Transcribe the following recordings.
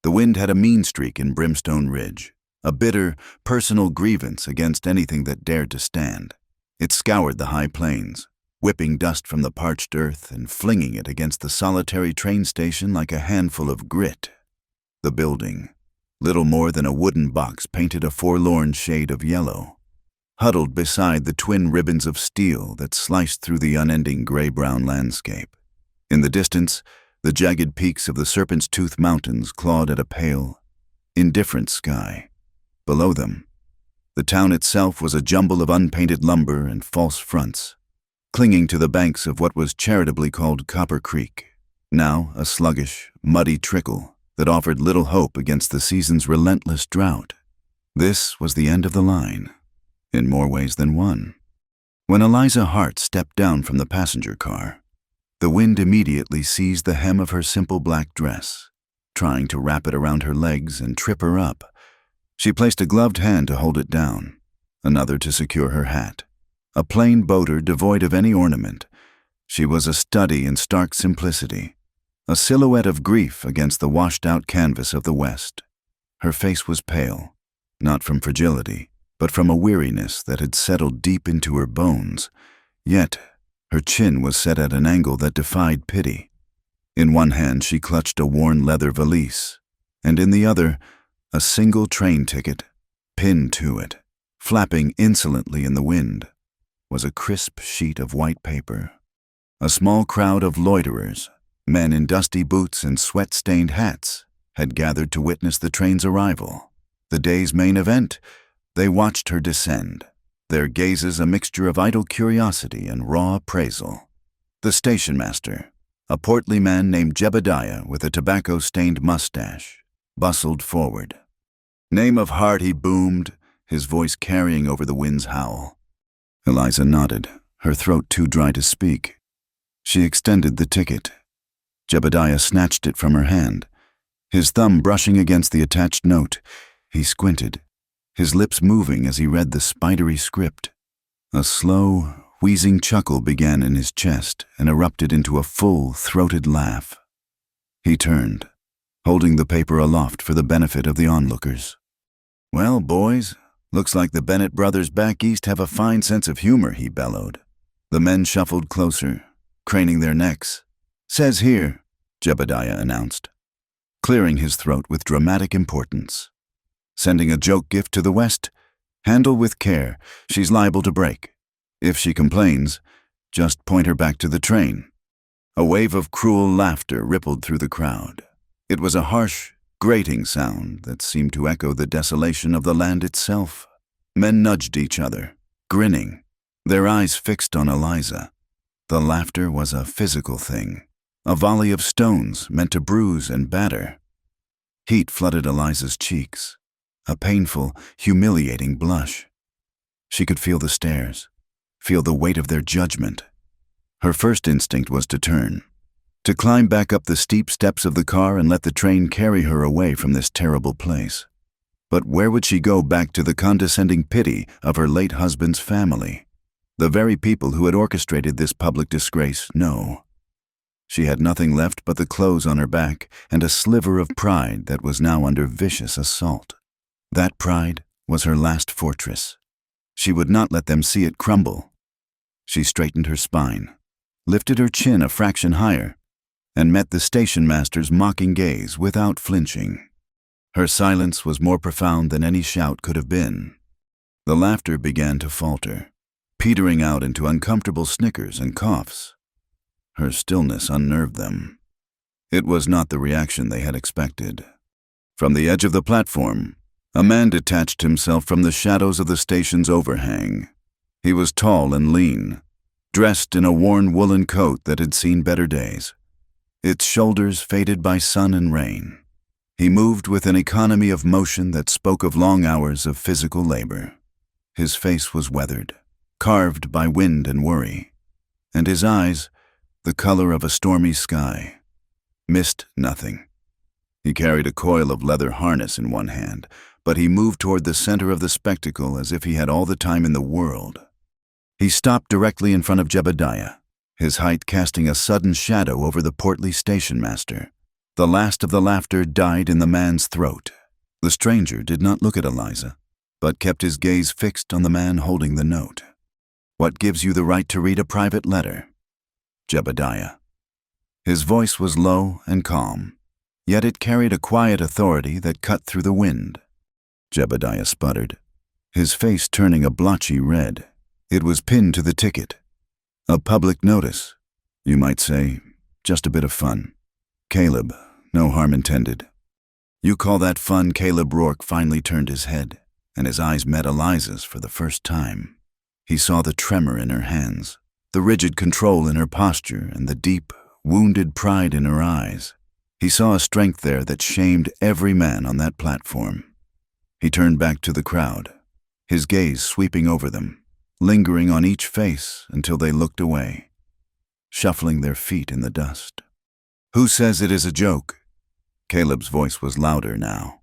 The wind had a mean streak in Brimstone Ridge, a bitter, personal grievance against anything that dared to stand. It scoured the high plains, whipping dust from the parched earth and flinging it against the solitary train station like a handful of grit. The building, little more than a wooden box painted a forlorn shade of yellow, huddled beside the twin ribbons of steel that sliced through the unending gray-brown landscape. In the distance, the jagged peaks of the Serpent's Tooth Mountains clawed at a pale, indifferent sky. Below them, the town itself was a jumble of unpainted lumber and false fronts, clinging to the banks of what was charitably called Copper Creek, now a sluggish, muddy trickle that offered little hope against the season's relentless drought. This was the end of the line, in more ways than one. When Eliza Hart stepped down from the passenger car, the wind immediately seized the hem of her simple black dress, trying to wrap it around her legs and trip her up. She placed a gloved hand to hold it down, another to secure her hat. A plain boater devoid of any ornament, she was a study in stark simplicity, a silhouette of grief against the washed-out canvas of the West. Her face was pale, not from fragility, but from a weariness that had settled deep into her bones, yet her chin was set at an angle that defied pity. In one hand she clutched a worn leather valise, and in the other, a single train ticket, pinned to it, flapping insolently in the wind, was a crisp sheet of white paper. A small crowd of loiterers, men in dusty boots and sweat-stained hats, had gathered to witness the train's arrival. The day's main event, they watched her descend, their gazes a mixture of idle curiosity and raw appraisal. The station master, a portly man named Jebediah with a tobacco-stained mustache, bustled forward. "Name of Hart," he boomed, his voice carrying over the wind's howl. Eliza nodded, her throat too dry to speak. She extended the ticket. Jebediah snatched it from her hand. His thumb brushing against the attached note, he squinted, his lips moving as he read the spidery script. A slow, wheezing chuckle began in his chest and erupted into a full-throated laugh. He turned, holding the paper aloft for the benefit of the onlookers. "Well, boys, looks like the Bennett brothers back east have a fine sense of humor," he bellowed. The men shuffled closer, craning their necks. "Says here," Jebediah announced, clearing his throat with dramatic importance. "Sending a joke gift to the West? Handle with care, she's liable to break. If she complains, just point her back to the train." A wave of cruel laughter rippled through the crowd. It was a harsh, grating sound that seemed to echo the desolation of the land itself. Men nudged each other, grinning, their eyes fixed on Eliza. The laughter was a physical thing, a volley of stones meant to bruise and batter. Heat flooded Eliza's cheeks, a painful, humiliating blush. She could feel the stares, feel the weight of their judgment. Her first instinct was to turn, to climb back up the steep steps of the car and let the train carry her away from this terrible place. But where would she go back to the condescending pity of her late husband's family? The very people who had orchestrated this public disgrace? No. She had nothing left but the clothes on her back and a sliver of pride that was now under vicious assault. That pride was her last fortress. She would not let them see it crumble. She straightened her spine, lifted her chin a fraction higher, and met the station master's mocking gaze without flinching. Her silence was more profound than any shout could have been. The laughter began to falter, petering out into uncomfortable snickers and coughs. Her stillness unnerved them. It was not the reaction they had expected. From the edge of the platform, a man detached himself from the shadows of the station's overhang. He was tall and lean, dressed in a worn woolen coat that had seen better days, its shoulders faded by sun and rain. He moved with an economy of motion that spoke of long hours of physical labor. His face was weathered, carved by wind and worry, and his eyes, the color of a stormy sky, missed nothing. He carried a coil of leather harness in one hand, but he moved toward the center of the spectacle as if he had all the time in the world. He stopped directly in front of Jebediah, his height casting a sudden shadow over the portly station master. The last of the laughter died in the man's throat. The stranger did not look at Eliza, but kept his gaze fixed on the man holding the note. "What gives you the right to read a private letter?" "Jebediah." His voice was low and calm, yet it carried a quiet authority that cut through the wind. Jebediah sputtered, his face turning a blotchy red. It was pinned to the ticket. A public notice. You might say, just a bit of fun. Caleb, no harm intended. "You call that fun?" Caleb Rourke finally turned his head, and his eyes met Eliza's for the first time. He saw the tremor in her hands, the rigid control in her posture, and the deep, wounded pride in her eyes. He saw a strength there that shamed every man on that platform. He turned back to the crowd, his gaze sweeping over them, lingering on each face until they looked away, shuffling their feet in the dust. "Who says it is a joke?" Caleb's voice was louder now.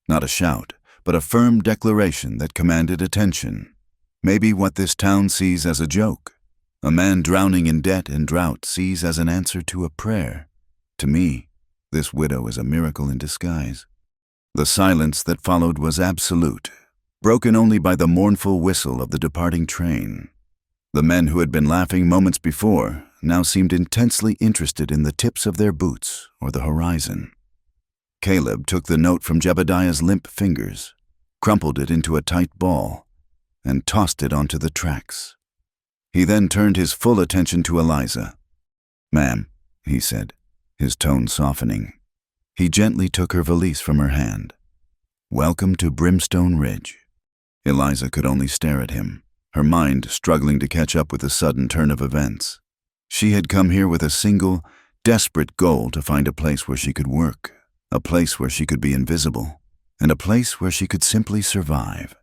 Not a shout, but a firm declaration that commanded attention. Maybe what this town sees as a joke, a man drowning in debt and drought sees as an answer to a prayer. To me, this widow is a miracle in disguise. The silence that followed was absolute, broken only by the mournful whistle of the departing train. The men who had been laughing moments before now seemed intensely interested in the tips of their boots or the horizon. Caleb took the note from Jebediah's limp fingers, crumpled it into a tight ball, and tossed it onto the tracks. He then turned his full attention to Eliza. "Ma'am," he said, his tone softening. He gently took her valise from her hand. "Welcome to Brimstone Ridge." Eliza could only stare at him, her mind struggling to catch up with the sudden turn of events. She had come here with a single, desperate goal to find a place where she could work, a place where she could be invisible, and a place where she could simply survive.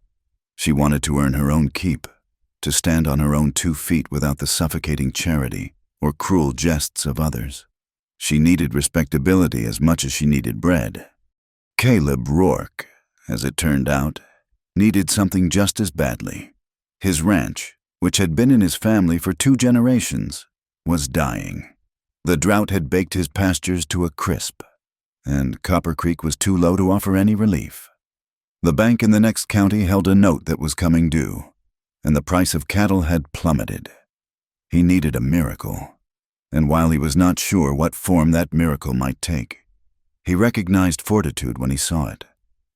She wanted to earn her own keep, to stand on her own 2 feet without the suffocating charity or cruel jests of others. She needed respectability as much as she needed bread. Caleb Rourke, as it turned out, needed something just as badly. His ranch, which had been in his family for 2 generations, was dying. The drought had baked his pastures to a crisp, and Copper Creek was too low to offer any relief. The bank in the next county held a note that was coming due, and the price of cattle had plummeted. He needed a miracle, and while he was not sure what form that miracle might take, he recognized fortitude when he saw it.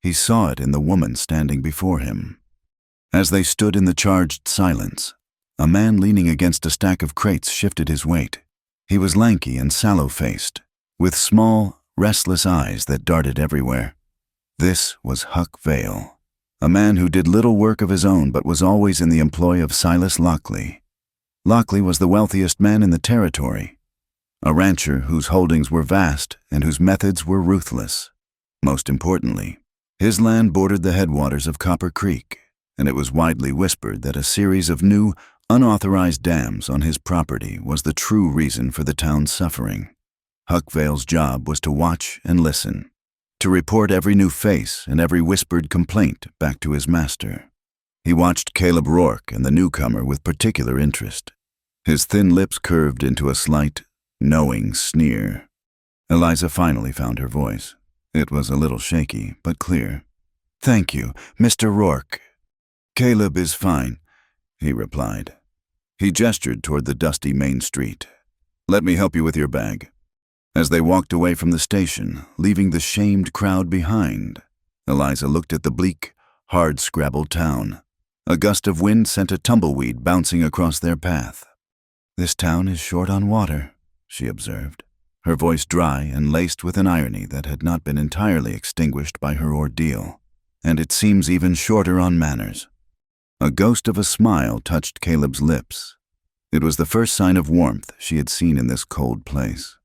He saw it in the woman standing before him. As they stood in the charged silence, a man leaning against a stack of crates shifted his weight. He was lanky and sallow-faced, with small, restless eyes that darted everywhere. This was Huck Vale, a man who did little work of his own but was always in the employ of Silas Lockley. Lockley was the wealthiest man in the territory, a rancher whose holdings were vast and whose methods were ruthless. Most importantly, his land bordered the headwaters of Copper Creek, and it was widely whispered that a series of new, unauthorized dams on his property was the true reason for the town's suffering. Huck Vale's job was to watch and listen, to report every new face and every whispered complaint back to his master. He watched Caleb Rourke and the newcomer with particular interest. His thin lips curved into a slight, knowing sneer. Eliza finally found her voice. It was a little shaky, but clear. "Thank you, Mr. Rourke." "Caleb is fine," he replied. He gestured toward the dusty main street. "Let me help you with your bag." As they walked away from the station, leaving the shamed crowd behind, Eliza looked at the bleak, hard-scrabbled town. A gust of wind sent a tumbleweed bouncing across their path. "This town is short on water," she observed, her voice dry and laced with an irony that had not been entirely extinguished by her ordeal. "And it seems even shorter on manners." A ghost of a smile touched Caleb's lips. It was the first sign of warmth she had seen in this cold place.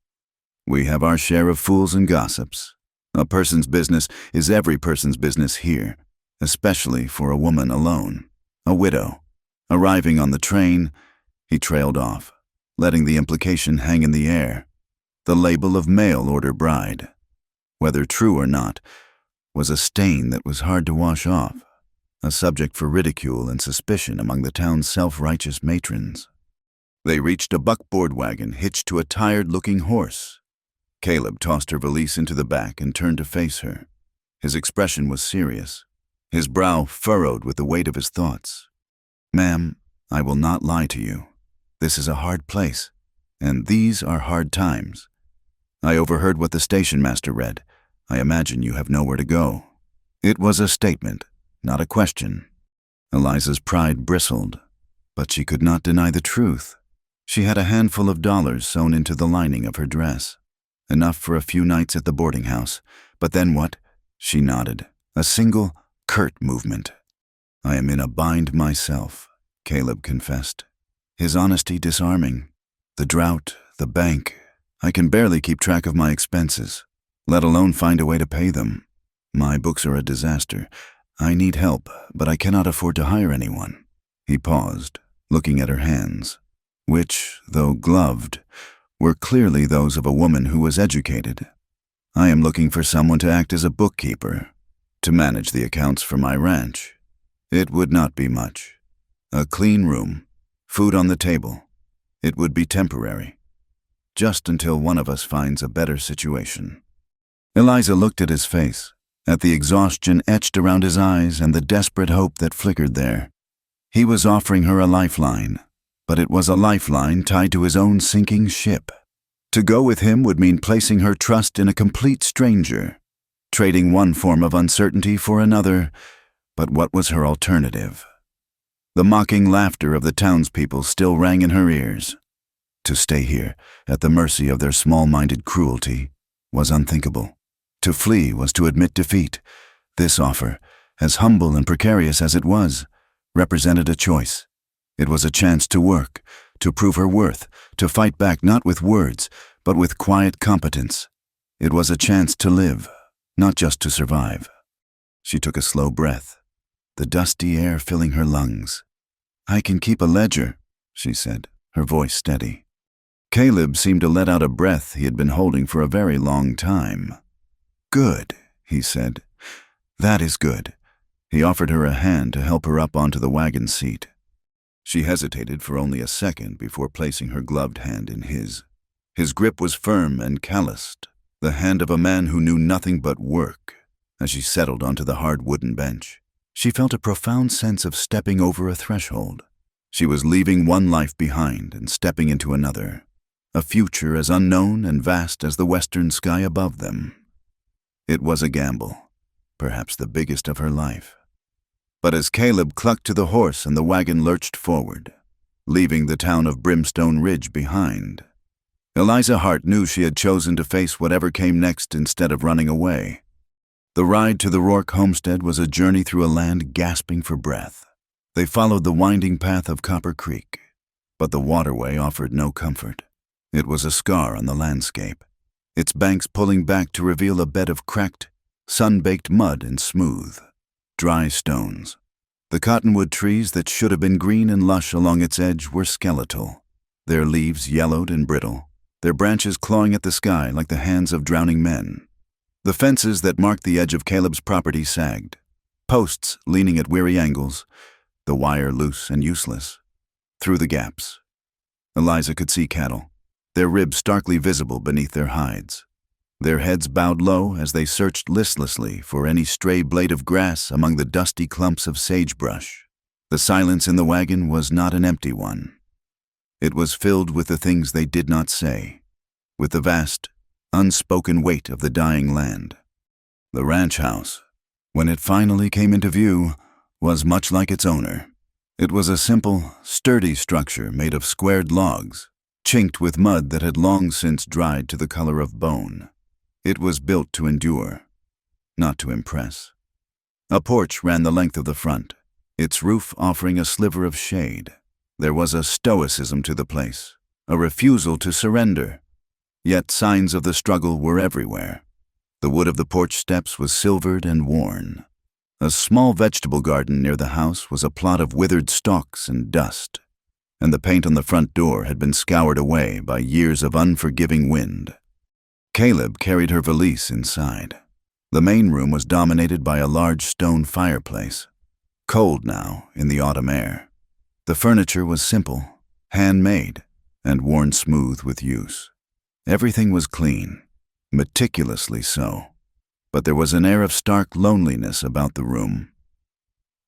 "We have our share of fools and gossips. A person's business is every person's business here, especially for a woman alone, a widow." Arriving on the train, he trailed off, letting the implication hang in the air. The label of mail-order bride, whether true or not, was a stain that was hard to wash off, a subject for ridicule and suspicion among the town's self-righteous matrons. They reached a buckboard wagon hitched to a tired-looking horse. Caleb tossed her valise into the back and turned to face her. His expression was serious, his brow furrowed with the weight of his thoughts. "Ma'am, I will not lie to you. This is a hard place, and these are hard times. I overheard what the station master read. I imagine you have nowhere to go." It was a statement, not a question. Eliza's pride bristled, but she could not deny the truth. She had a handful of dollars sewn into the lining of her dress. Enough for a few nights at the boarding house. But then what? She nodded. A single, curt movement. "I am in a bind myself," Caleb confessed, his honesty disarming. "The drought, the bank. I can barely keep track of my expenses, let alone find a way to pay them. My books are a disaster. I need help, but I cannot afford to hire anyone." He paused, looking at her hands, which, though gloved, were clearly those of a woman who was educated. "I am looking for someone to act as a bookkeeper, to manage the accounts for my ranch. It would not be much. A clean room, food on the table. It would be temporary, just until one of us finds a better situation." Eliza looked at his face, at the exhaustion etched around his eyes and the desperate hope that flickered there. He was offering her a lifeline, but it was a lifeline tied to his own sinking ship. To go with him would mean placing her trust in a complete stranger, trading one form of uncertainty for another. But what was her alternative? The mocking laughter of the townspeople still rang in her ears. To stay here, at the mercy of their small-minded cruelty, was unthinkable. To flee was to admit defeat. This offer, as humble and precarious as it was, represented a choice. It was a chance to work, to prove her worth, to fight back not with words, but with quiet competence. It was a chance to live, not just to survive. She took a slow breath, the dusty air filling her lungs. "I can keep a ledger," she said, her voice steady. Caleb seemed to let out a breath he had been holding for a very long time. "Good," he said. "That is good." He offered her a hand to help her up onto the wagon seat. She hesitated for only a second before placing her gloved hand in his. His grip was firm and calloused, the hand of a man who knew nothing but work. As she settled onto the hard wooden bench, she felt a profound sense of stepping over a threshold. She was leaving one life behind and stepping into another, a future as unknown and vast as the western sky above them. It was a gamble, perhaps the biggest of her life. But as Caleb clucked to the horse and the wagon lurched forward, leaving the town of Brimstone Ridge behind, Eliza Hart knew she had chosen to face whatever came next instead of running away. The ride to the Rourke homestead was a journey through a land gasping for breath. They followed the winding path of Copper Creek, but the waterway offered no comfort. It was a scar on the landscape, its banks pulling back to reveal a bed of cracked, sun-baked mud and smooth, dry stones. The cottonwood trees that should have been green and lush along its edge were skeletal, their leaves yellowed and brittle, their branches clawing at the sky like the hands of drowning men. The fences that marked the edge of Caleb's property sagged, posts leaning at weary angles, the wire loose and useless. Through the gaps, Eliza could see cattle, their ribs starkly visible beneath their hides. Their heads bowed low as they searched listlessly for any stray blade of grass among the dusty clumps of sagebrush. The silence in the wagon was not an empty one. It was filled with the things they did not say, with the vast, unspoken weight of the dying land. The ranch house, when it finally came into view, was much like its owner. It was a simple, sturdy structure made of squared logs, chinked with mud that had long since dried to the color of bone. It was built to endure, not to impress. A porch ran the length of the front, its roof offering a sliver of shade. There was a stoicism to the place, a refusal to surrender. Yet signs of the struggle were everywhere. The wood of the porch steps was silvered and worn. A small vegetable garden near the house was a plot of withered stalks and dust, and the paint on the front door had been scoured away by years of unforgiving wind. Caleb carried her valise inside. The main room was dominated by a large stone fireplace, cold now in the autumn air. The furniture was simple, handmade, and worn smooth with use. Everything was clean, meticulously so, but there was an air of stark loneliness about the room.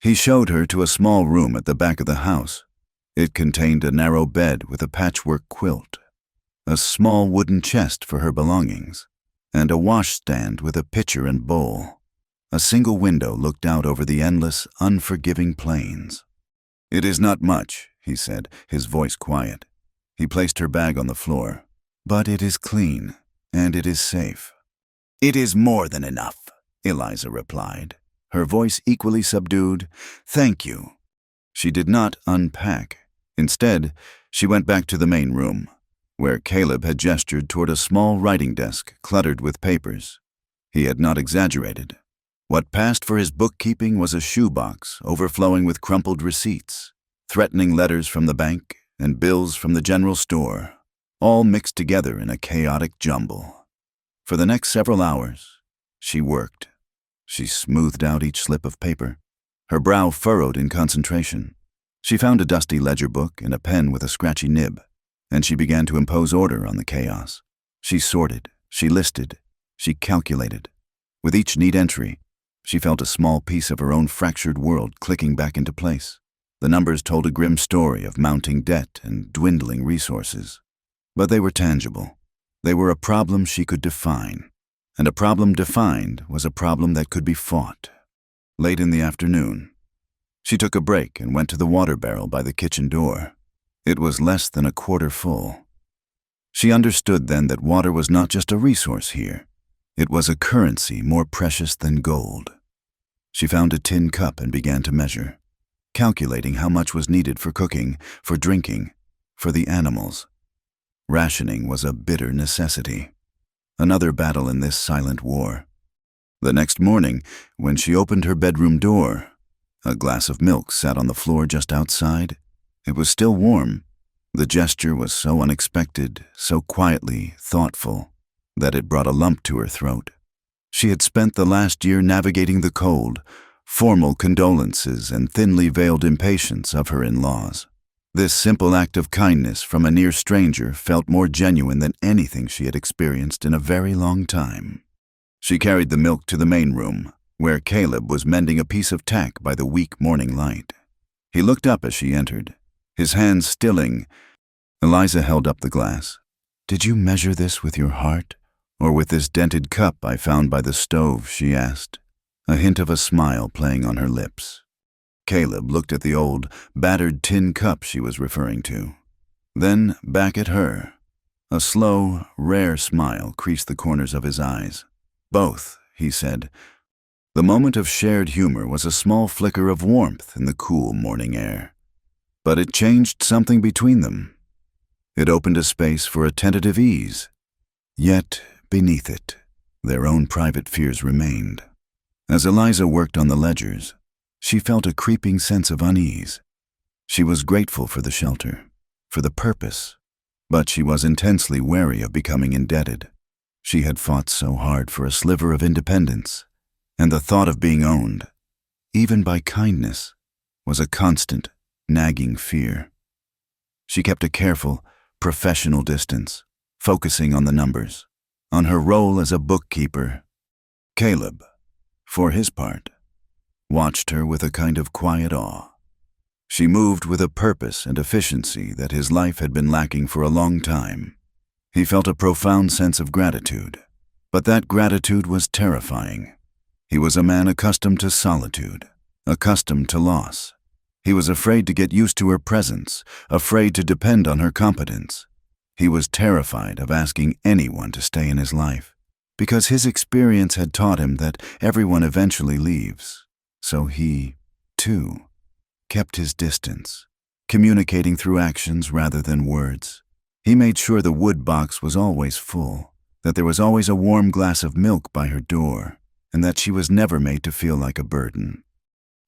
He showed her to a small room at the back of the house. It contained a narrow bed with a patchwork quilt, a small wooden chest for her belongings, and a washstand with a pitcher and bowl. A single window looked out over the endless, unforgiving plains. "It is not much," he said, his voice quiet. He placed her bag on the floor. "But it is clean, and it is safe." "It is more than enough," Eliza replied, her voice equally subdued. "Thank you." She did not unpack. Instead, she went back to the main room, where Caleb had gestured toward a small writing desk cluttered with papers. He had not exaggerated. What passed for his bookkeeping was a shoebox overflowing with crumpled receipts, threatening letters from the bank, and bills from the general store, all mixed together in a chaotic jumble. For the next several hours, she worked. She smoothed out each slip of paper, her brow furrowed in concentration. She found a dusty ledger book and a pen with a scratchy nib, and she began to impose order on the chaos. She sorted, she listed, she calculated. With each neat entry, she felt a small piece of her own fractured world clicking back into place. The numbers told a grim story of mounting debt and dwindling resources. But they were tangible. They were a problem she could define. And a problem defined was a problem that could be fought. Late in the afternoon, she took a break and went to the water barrel by the kitchen door. It was less than a quarter full. She understood then that water was not just a resource here. It was a currency more precious than gold. She found a tin cup and began to measure, calculating how much was needed for cooking, for drinking, for the animals. Rationing was a bitter necessity. Another battle in this silent war. The next morning, when she opened her bedroom door, a glass of milk sat on the floor just outside. It was still warm. The gesture was so unexpected, so quietly thoughtful, that it brought a lump to her throat. She had spent the last year navigating the cold, formal condolences and thinly veiled impatience of her in-laws. This simple act of kindness from a near stranger felt more genuine than anything she had experienced in a very long time. She carried the milk to the main room, where Caleb was mending a piece of tack by the weak morning light. He looked up as she entered, his hands stilling. Eliza held up the glass. "Did you measure this with your heart, or with this dented cup I found by the stove?" she asked, a hint of a smile playing on her lips. Caleb looked at the old, battered tin cup she was referring to, then back at her. A slow, rare smile creased the corners of his eyes. "Both," he said. The moment of shared humor was a small flicker of warmth in the cool morning air. But it changed something between them. It opened a space for a tentative ease. Yet, beneath it, their own private fears remained. As Eliza worked on the ledgers, she felt a creeping sense of unease. She was grateful for the shelter, for the purpose, but she was intensely wary of becoming indebted. She had fought so hard for a sliver of independence, and the thought of being owned, even by kindness, was a constant, nagging fear. She kept a careful, professional distance, focusing on the numbers, on her role as a bookkeeper. Caleb, for his part, watched her with a kind of quiet awe. She moved with a purpose and efficiency that his life had been lacking for a long time. He felt a profound sense of gratitude, but that gratitude was terrifying. He was a man accustomed to solitude, accustomed to loss. He was afraid to get used to her presence, afraid to depend on her competence. He was terrified of asking anyone to stay in his life, because his experience had taught him that everyone eventually leaves. So he, too, kept his distance, communicating through actions rather than words. He made sure the wood box was always full, that there was always a warm glass of milk by her door, and that she was never made to feel like a burden.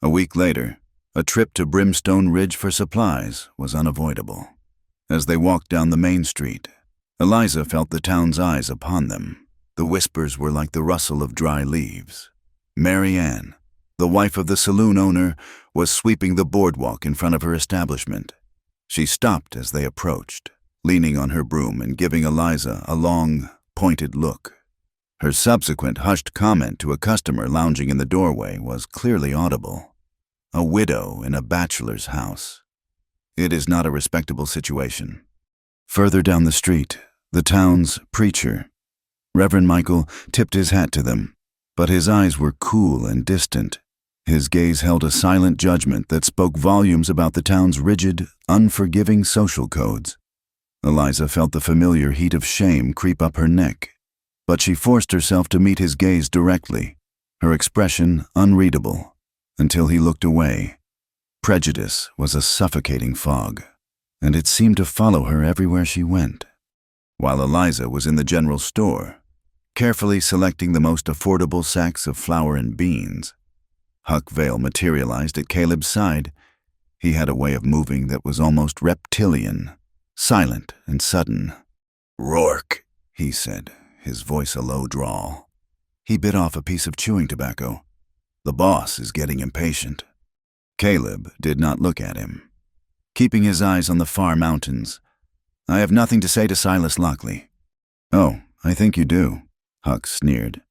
A week later, a trip to Brimstone Ridge for supplies was unavoidable. As they walked down the main street, Eliza felt the town's eyes upon them. The whispers were like the rustle of dry leaves. Mary Ann, the wife of the saloon owner, was sweeping the boardwalk in front of her establishment. She stopped as they approached, leaning on her broom and giving Eliza a long, pointed look. Her subsequent hushed comment to a customer lounging in the doorway was clearly audible. A widow in a bachelor's house. It is not a respectable situation. Further down the street, the town's preacher, Reverend Michael, tipped his hat to them, but his eyes were cool and distant. His gaze held a silent judgment that spoke volumes about the town's rigid, unforgiving social codes. Eliza felt the familiar heat of shame creep up her neck, but she forced herself to meet his gaze directly, her expression unreadable, until he looked away. Prejudice was a suffocating fog, and it seemed to follow her everywhere she went. While Eliza was in the general store, carefully selecting the most affordable sacks of flour and beans, Huck Vale materialized at Caleb's side. He had a way of moving that was almost reptilian, silent and sudden. "Rourke," he said, his voice a low drawl. He bit off a piece of chewing tobacco. "The boss is getting impatient." Caleb did not look at him. Keeping his eyes on the far mountains, "I have nothing to say to Silas Lockley." "Oh, I think you do," Huck sneered.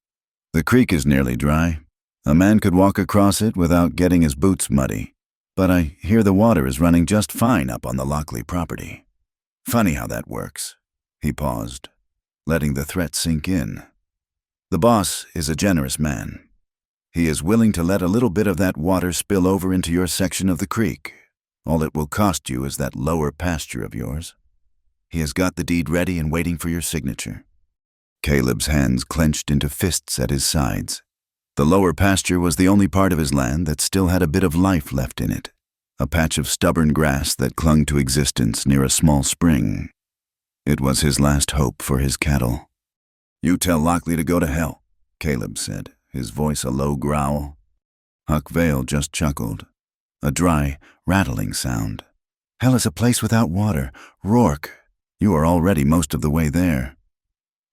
"The creek is nearly dry. A man could walk across it without getting his boots muddy. But I hear the water is running just fine up on the Lockley property. Funny how that works." He paused, letting the threat sink in. "The boss is a generous man. He is willing to let a little bit of that water spill over into your section of the creek. All it will cost you is that lower pasture of yours. He has got the deed ready and waiting for your signature." Caleb's hands clenched into fists at his sides. The lower pasture was the only part of his land that still had a bit of life left in it, a patch of stubborn grass that clung to existence near a small spring. It was his last hope for his cattle. "You tell Lockley to go to hell," Caleb said, his voice a low growl. Huck Vale just chuckled, a dry, rattling sound. "Hell is a place without water. Rourke, you are already most of the way there."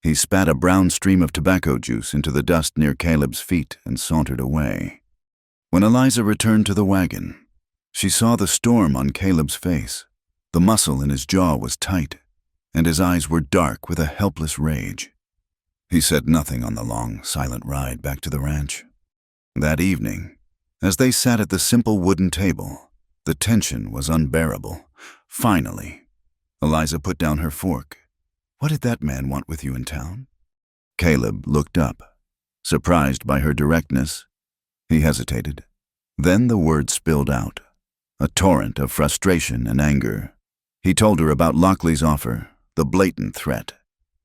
He spat a brown stream of tobacco juice into the dust near Caleb's feet and sauntered away. When Eliza returned to the wagon, she saw the storm on Caleb's face. The muscle in his jaw was tight, and his eyes were dark with a helpless rage. He said nothing on the long, silent ride back to the ranch. That evening, as they sat at the simple wooden table, the tension was unbearable. Finally, Eliza put down her fork. "What did that man want with you in town?" Caleb looked up, surprised by her directness. He hesitated. Then the words spilled out, a torrent of frustration and anger. He told her about Lockley's offer, the blatant threat,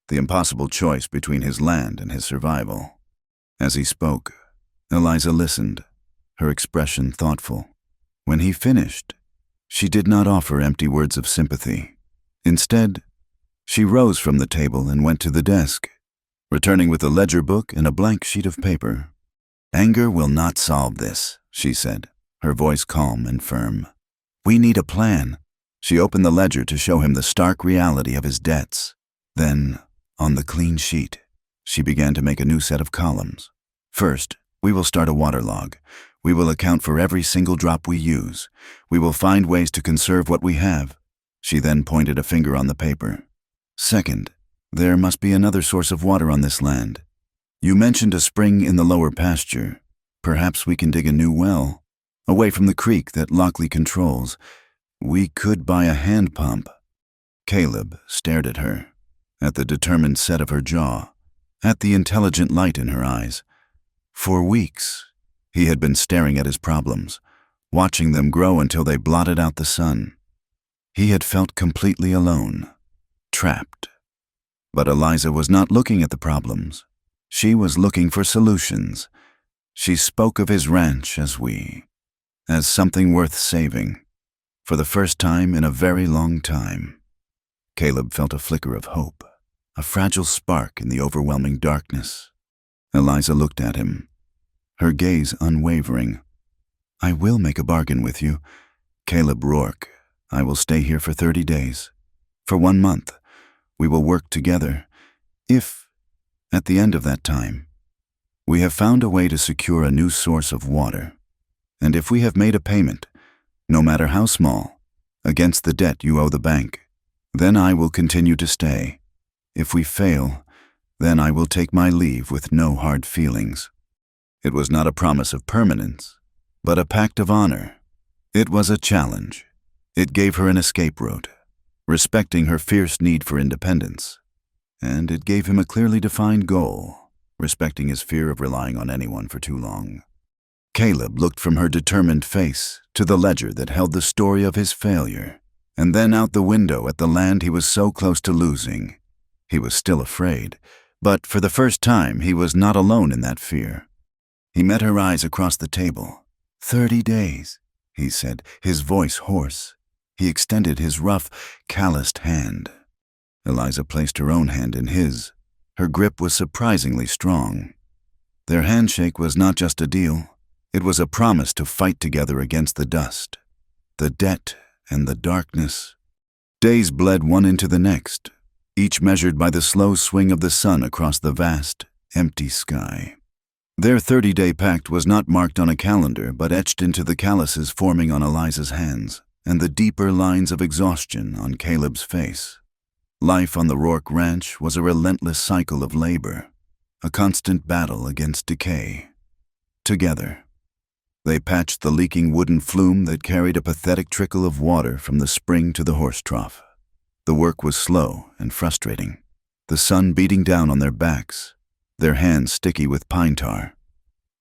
the impossible choice between his land and his survival. As he spoke, Eliza listened, her expression thoughtful. When he finished, she did not offer empty words of sympathy. Instead, she rose from the table and went to the desk, returning with a ledger book and a blank sheet of paper. "Anger will not solve this," she said, her voice calm and firm. "We need a plan." She opened the ledger to show him the stark reality of his debts. Then, on the clean sheet, she began to make a new set of columns. "First, we will start a water log. We will account for every single drop we use. We will find ways to conserve what we have." She then pointed a finger on the paper. "Second, there must be another source of water on this land. You mentioned a spring in the lower pasture. Perhaps we can dig a new well, away from the creek that Lockley controls. We could buy a hand pump." Caleb stared at her, at the determined set of her jaw, at the intelligent light in her eyes. For weeks, he had been staring at his problems, watching them grow until they blotted out the sun. He had felt completely alone, trapped. But Eliza was not looking at the problems. She was looking for solutions. She spoke of his ranch as something worth saving, for the first time in a very long time. Caleb felt a flicker of hope, a fragile spark in the overwhelming darkness. Eliza looked at him, her gaze unwavering. "I will make a bargain with you, Caleb Rourke. I will stay here for 30 days. For 1 month, we will work together. If, at the end of that time, we have found a way to secure a new source of water, and if we have made a payment, no matter how small, against the debt you owe the bank, then I will continue to stay. If we fail, Then I will take my leave with no hard feelings." It was not a promise of permanence, but a pact of honor. It was a challenge. It gave her an escape route, respecting her fierce need for independence. And it gave him a clearly defined goal, respecting his fear of relying on anyone for too long. Caleb looked from her determined face to the ledger that held the story of his failure, and then out the window at the land he was so close to losing. He was still afraid, but for the first time he was not alone in that fear. He met her eyes across the table. 30 days, he said, his voice hoarse. He extended his rough, calloused hand. Eliza placed her own hand in his. Her grip was surprisingly strong. Their handshake was not just a deal. It was a promise to fight together against the dust, the debt, and the darkness. Days bled one into the next, each measured by the slow swing of the sun across the vast, empty sky. Their 30-day pact was not marked on a calendar, but etched into the calluses forming on Eliza's hands and the deeper lines of exhaustion on Caleb's face. Life on the Rourke Ranch was a relentless cycle of labor, a constant battle against decay. Together, they patched the leaking wooden flume that carried a pathetic trickle of water from the spring to the horse trough. The work was slow and frustrating, the sun beating down on their backs, their hands sticky with pine tar.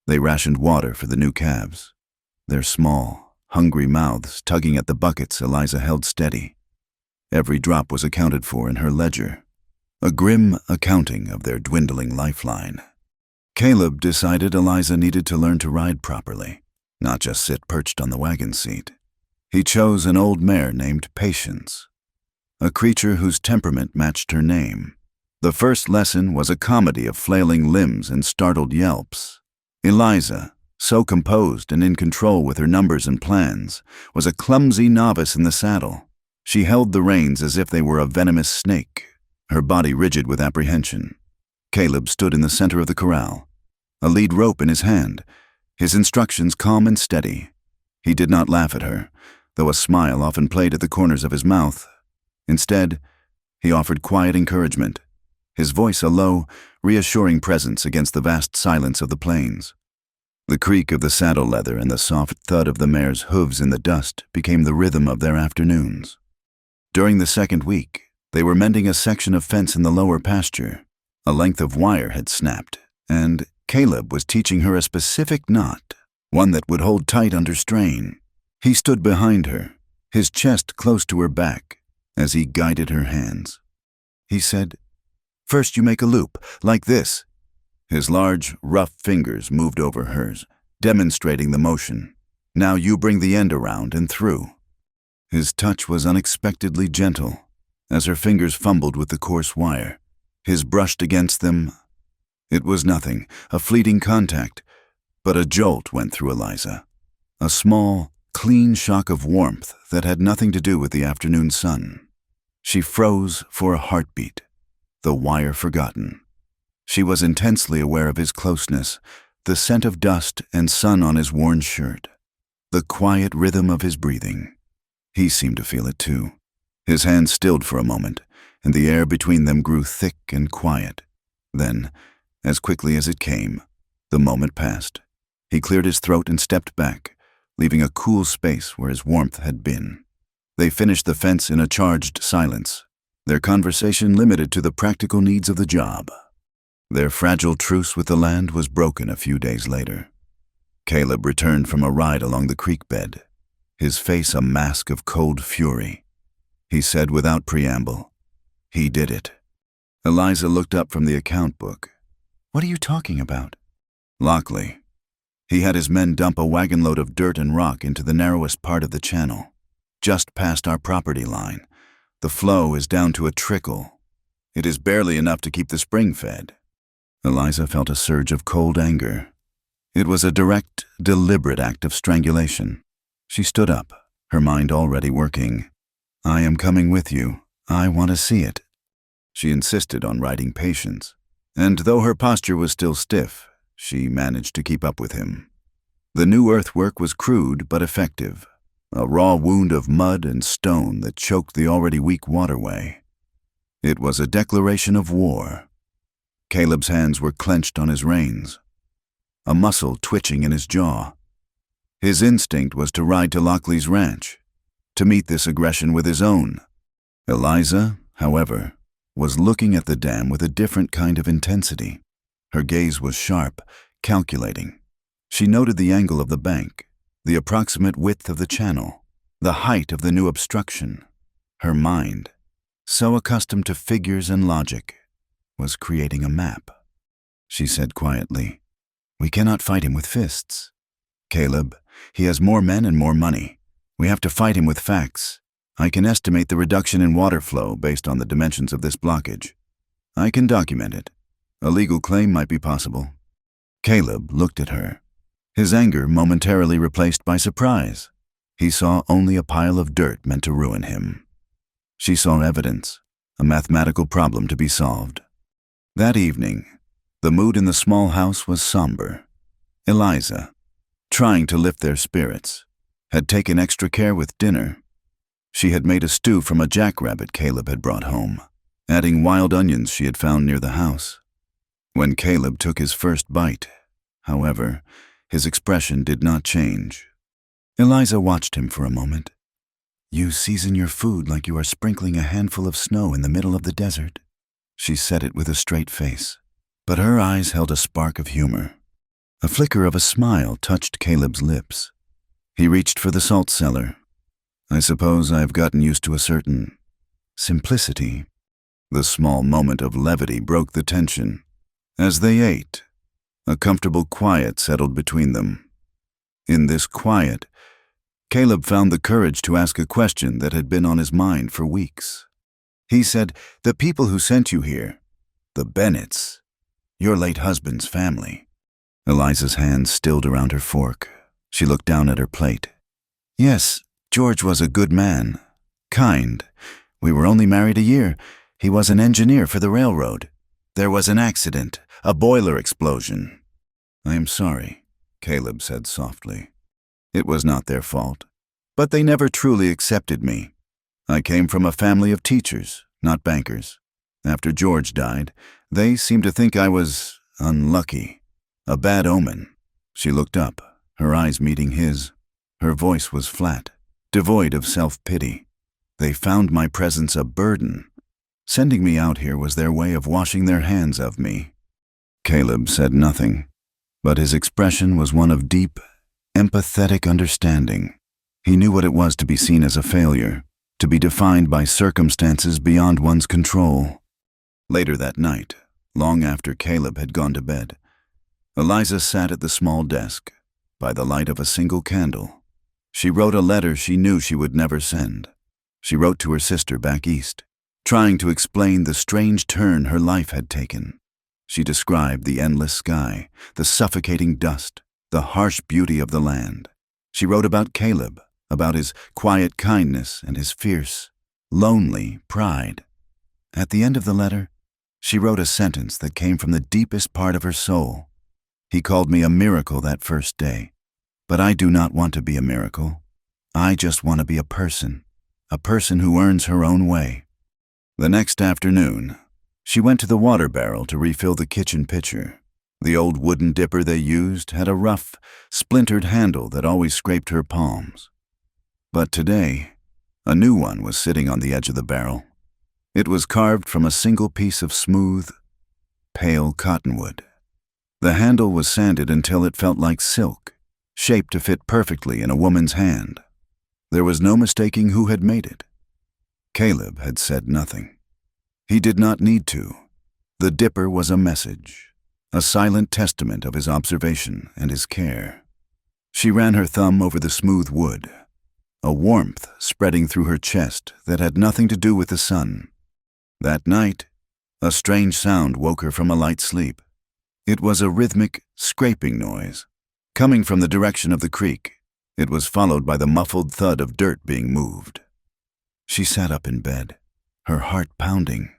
They rationed water for the new calves, their small, hungry mouths tugging at the buckets Eliza held steady. Every drop was accounted for in her ledger, a grim accounting of their dwindling lifeline. Caleb decided Eliza needed to learn to ride properly, not just sit perched on the wagon seat. He chose an old mare named Patience, a creature whose temperament matched her name. The first lesson was a comedy of flailing limbs and startled yelps. Eliza, so composed and in control with her numbers and plans, was a clumsy novice in the saddle. She held the reins as if they were a venomous snake, her body rigid with apprehension. Caleb stood in the center of the corral, a lead rope in his hand, his instructions calm and steady. He did not laugh at her, though a smile often played at the corners of his mouth. Instead, he offered quiet encouragement, his voice a low, reassuring presence against the vast silence of the plains. The creak of the saddle leather and the soft thud of the mare's hooves in the dust became the rhythm of their afternoons. During the second week, they were mending a section of fence in the lower pasture. A length of wire had snapped, and Caleb was teaching her a specific knot, one that would hold tight under strain. He stood behind her, his chest close to her back, as he guided her hands. He said, "First you make a loop, like this." His large, rough fingers moved over hers, demonstrating the motion. "Now you bring the end around and through." His touch was unexpectedly gentle, as her fingers fumbled with the coarse wire. His brushed against them. It was nothing, a fleeting contact, but a jolt went through Eliza. A small, clean shock of warmth that had nothing to do with the afternoon sun. She froze for a heartbeat, the wire forgotten. She was intensely aware of his closeness, the scent of dust and sun on his worn shirt, the quiet rhythm of his breathing. He seemed to feel it too. His hand stilled for a moment, and the air between them grew thick and quiet. Then, as quickly as it came, the moment passed. He cleared his throat and stepped back, leaving a cool space where his warmth had been. They finished the fence in a charged silence, their conversation limited to the practical needs of the job. Their fragile truce with the land was broken a few days later. Caleb returned from a ride along the creek bed, his face a mask of cold fury. He said without preamble, "He did it." Eliza looked up from the account book. "What are you talking about?" "Lockley. He had his men dump a wagon load of dirt and rock into the narrowest part of the channel, just past our property line. The flow is down to a trickle. It is barely enough to keep the spring fed." Eliza felt a surge of cold anger. It was a direct, deliberate act of strangulation. She stood up, her mind already working. "I am coming with you. I want to see it." She insisted on riding Patience, and though her posture was still stiff, she managed to keep up with him. The new earthwork was crude but effective, a raw wound of mud and stone that choked the already weak waterway. It was a declaration of war. Caleb's hands were clenched on his reins, a muscle twitching in his jaw. His instinct was to ride to Lockley's ranch, to meet this aggression with his own. Eliza, however, was looking at the dam with a different kind of intensity. Her gaze was sharp, calculating. She noted the angle of the bank, the approximate width of the channel, the height of the new obstruction. Her mind, so accustomed to figures and logic, was creating a map. She said quietly, "We cannot fight him with fists. Caleb, he has more men and more money. We have to fight him with facts. I can estimate the reduction in water flow based on the dimensions of this blockage. I can document it. A legal claim might be possible." Caleb looked at her, his anger momentarily replaced by surprise. He saw only a pile of dirt meant to ruin him. She saw evidence, a mathematical problem to be solved. That evening, the mood in the small house was somber. Eliza, trying to lift their spirits, had taken extra care with dinner. She had made a stew from a jackrabbit Caleb had brought home, adding wild onions she had found near the house. When Caleb took his first bite, however, his expression did not change. Eliza watched him for a moment. "You season your food like you are sprinkling a handful of snow in the middle of the desert." She said it with a straight face, but her eyes held a spark of humor. A flicker of a smile touched Caleb's lips. He reached for the salt cellar. "I suppose I have gotten used to a certain simplicity." The small moment of levity broke the tension. As they ate, a comfortable quiet settled between them. In this quiet, Caleb found the courage to ask a question that had been on his mind for weeks. He said, "The people who sent you here, the Bennetts, your late husband's family." Eliza's hands stilled around her fork. She looked down at her plate. "Yes, George was a good man, kind. We were only married a year. He was an engineer for the railroad. There was an accident, a boiler explosion." "I am sorry," Caleb said softly. "It was not their fault, but they never truly accepted me. I came from a family of teachers, not bankers. After George died, they seemed to think I was unlucky, a bad omen." She looked up, her eyes meeting his. Her voice was flat, devoid of self-pity. "They found my presence a burden. Sending me out here was their way of washing their hands of me." Caleb said nothing, but his expression was one of deep, empathetic understanding. He knew what it was to be seen as a failure, to be defined by circumstances beyond one's control. Later that night, long after Caleb had gone to bed, Eliza sat at the small desk, by the light of a single candle. She wrote a letter she knew she would never send. She wrote to her sister back east, trying to explain the strange turn her life had taken. She described the endless sky, the suffocating dust, the harsh beauty of the land. She wrote about Caleb, about his quiet kindness and his fierce, lonely pride. At the end of the letter, she wrote a sentence that came from the deepest part of her soul. "He called me a miracle that first day, but I do not want to be a miracle. I just want to be a person who earns her own way." The next afternoon, she went to the water barrel to refill the kitchen pitcher. The old wooden dipper they used had a rough, splintered handle that always scraped her palms. But today, a new one was sitting on the edge of the barrel. It was carved from a single piece of smooth, pale cottonwood. The handle was sanded until it felt like silk, shaped to fit perfectly in a woman's hand. There was no mistaking who had made it. Caleb had said nothing. He did not need to. The dipper was a message, a silent testament of his observation and his care. She ran her thumb over the smooth wood, a warmth spreading through her chest that had nothing to do with the sun. That night, a strange sound woke her from a light sleep. It was a rhythmic, scraping noise, coming from the direction of the creek. It was followed by the muffled thud of dirt being moved. She sat up in bed, her heart pounding.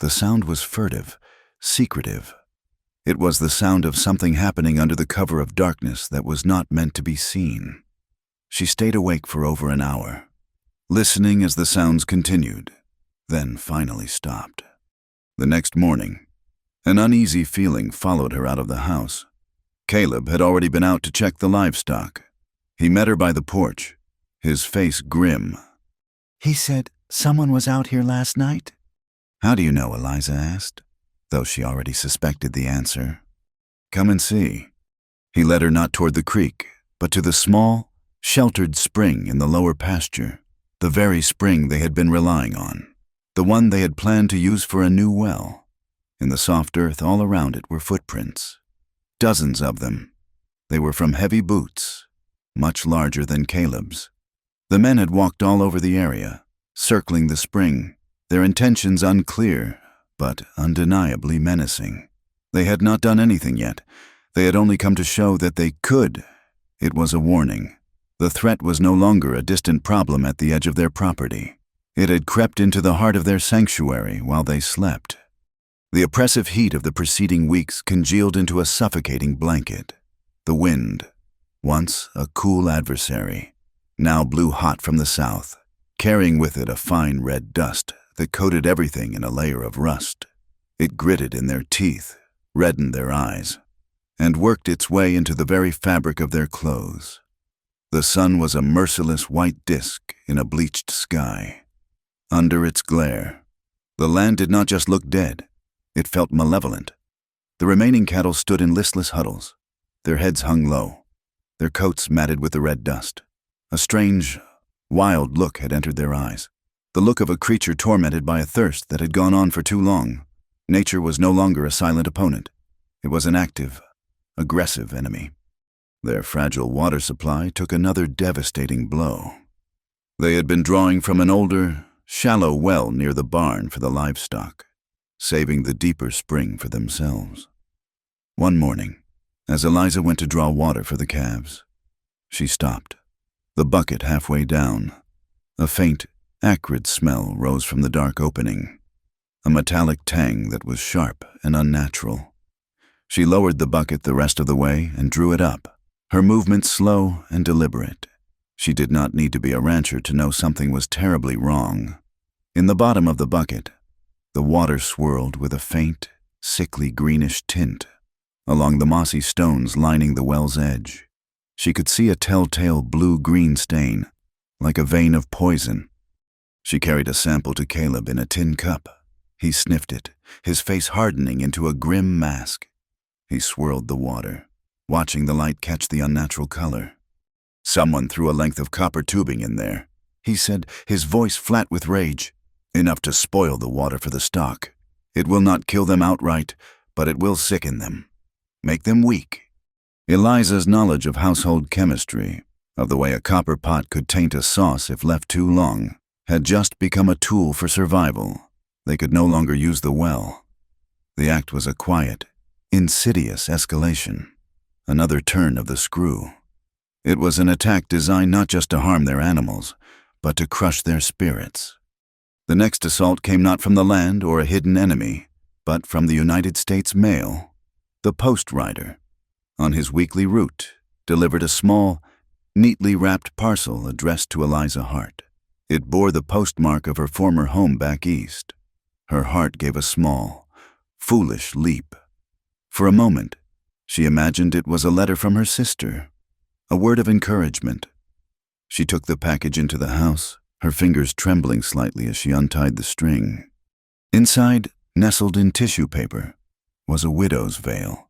The sound was furtive, secretive. It was the sound of something happening under the cover of darkness that was not meant to be seen. She stayed awake for over an hour, listening as the sounds continued, then finally stopped. The next morning, An uneasy feeling followed her out of the house. Caleb had already been out to check the livestock. He met her by the porch, his face grim. "He said someone was out here last night?" "How do you know?" Eliza asked, though she already suspected the answer. "Come and see." He led her not toward the creek, but to the small, sheltered spring in the lower pasture, the very spring they had been relying on, the one they had planned to use for a new well. In the soft earth all around it were footprints, dozens of them. They were from heavy boots, much larger than Caleb's. The men had walked all over the area, circling the spring, their intentions unclear, but undeniably menacing. They had not done anything yet. They had only come to show that they could. It was a warning. The threat was no longer a distant problem at the edge of their property. It had crept into the heart of their sanctuary while they slept. The oppressive heat of the preceding weeks congealed into a suffocating blanket. The wind, once a cool adversary, now blew hot from the south, carrying with it a fine red dust that coated everything in a layer of rust. It gritted in their teeth, reddened their eyes, and worked its way into the very fabric of their clothes. The sun was a merciless white disk in a bleached sky. Under its glare, the land did not just look dead, it felt malevolent. The remaining cattle stood in listless huddles, their heads hung low, their coats matted with the red dust. A strange, wild look had entered their eyes, the look of a creature tormented by a thirst that had gone on for too long. Nature was no longer a silent opponent. It was an active, aggressive enemy. Their fragile water supply took another devastating blow. They had been drawing from an older, shallow well near the barn for the livestock, saving the deeper spring for themselves. One morning, as Eliza went to draw water for the calves, she stopped, the bucket halfway down. A faint, acrid smell rose from the dark opening, a metallic tang that was sharp and unnatural. She lowered the bucket the rest of the way and drew it up, her movements slow and deliberate. She did not need to be a rancher to know something was terribly wrong. In the bottom of the bucket, the water swirled with a faint, sickly greenish tint. Along the mossy stones lining the well's edge, she could see a telltale blue-green stain, like a vein of poison. She carried a sample to Caleb in a tin cup. He sniffed it, his face hardening into a grim mask. He swirled the water, watching the light catch the unnatural color. "Someone threw a length of copper tubing in there," he said, his voice flat with rage. "Enough to spoil the water for the stock. It will not kill them outright, but it will sicken them, make them weak." Eliza's knowledge of household chemistry, of the way a copper pot could taint a sauce if left too long, had just become a tool for survival. They could no longer use the well. The act was a quiet, insidious escalation, another turn of the screw. It was an attack designed not just to harm their animals, but to crush their spirits. The next assault came not from the land or a hidden enemy, but from the United States mail. The post rider, on his weekly route, delivered a small, neatly wrapped parcel addressed to Eliza Hart. It bore the postmark of her former home back east. Her heart gave a small, foolish leap. For a moment, she imagined it was a letter from her sister, a word of encouragement. She took the package into the house, her fingers trembling slightly as she untied the string. Inside, nestled in tissue paper, was a widow's veil.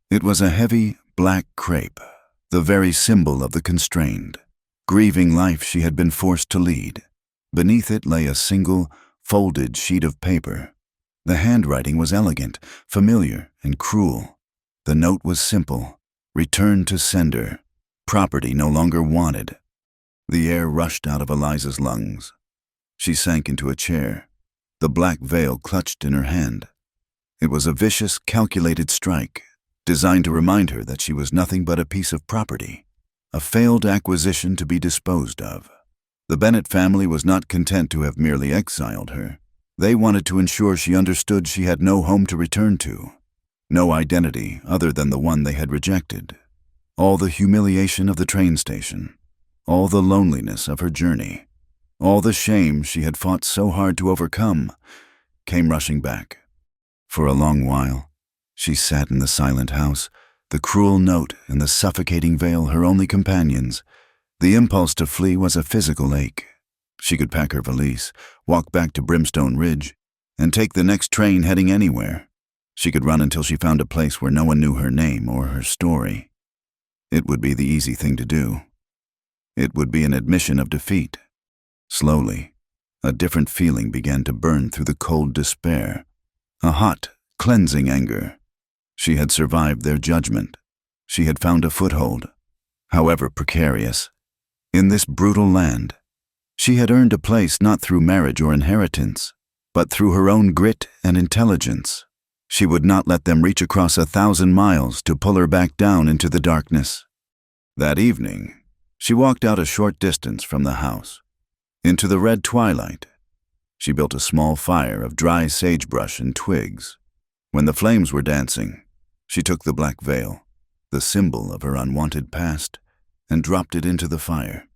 It was a heavy, black crepe, the very symbol of the constrained, grieving life she had been forced to lead. Beneath it lay a single, folded sheet of paper. The handwriting was elegant, familiar, and cruel. The note was simple: return to sender, property no longer wanted. The air rushed out of Eliza's lungs. She sank into a chair, the black veil clutched in her hand. It was a vicious, calculated strike, designed to remind her that she was nothing but a piece of property, a failed acquisition to be disposed of. The Bennett family was not content to have merely exiled her. They wanted to ensure she understood she had no home to return to, no identity other than the one they had rejected. All the humiliation of the train station, all the loneliness of her journey, all the shame she had fought so hard to overcome, came rushing back. For a long while, She sat in the silent house, the cruel note and the suffocating veil her only companions. The impulse to flee was a physical ache. She could pack her valise, walk back to Brimstone Ridge, and take the next train heading anywhere. She could run until she found a place where no one knew her name or her story. It would be the easy thing to do. It would be an admission of defeat. Slowly, a different feeling began to burn through the cold despair, a hot, cleansing anger. She had survived their judgment. She had found a foothold, however precarious, in this brutal land. She had earned a place not through marriage or inheritance, but through her own grit and intelligence. She would not let them reach across 1,000 miles to pull her back down into the darkness. That evening, she walked out a short distance from the house, into the red twilight. She built a small fire of dry sagebrush and twigs. When the flames were dancing, she took the black veil, the symbol of her unwanted past, and dropped it into the fire.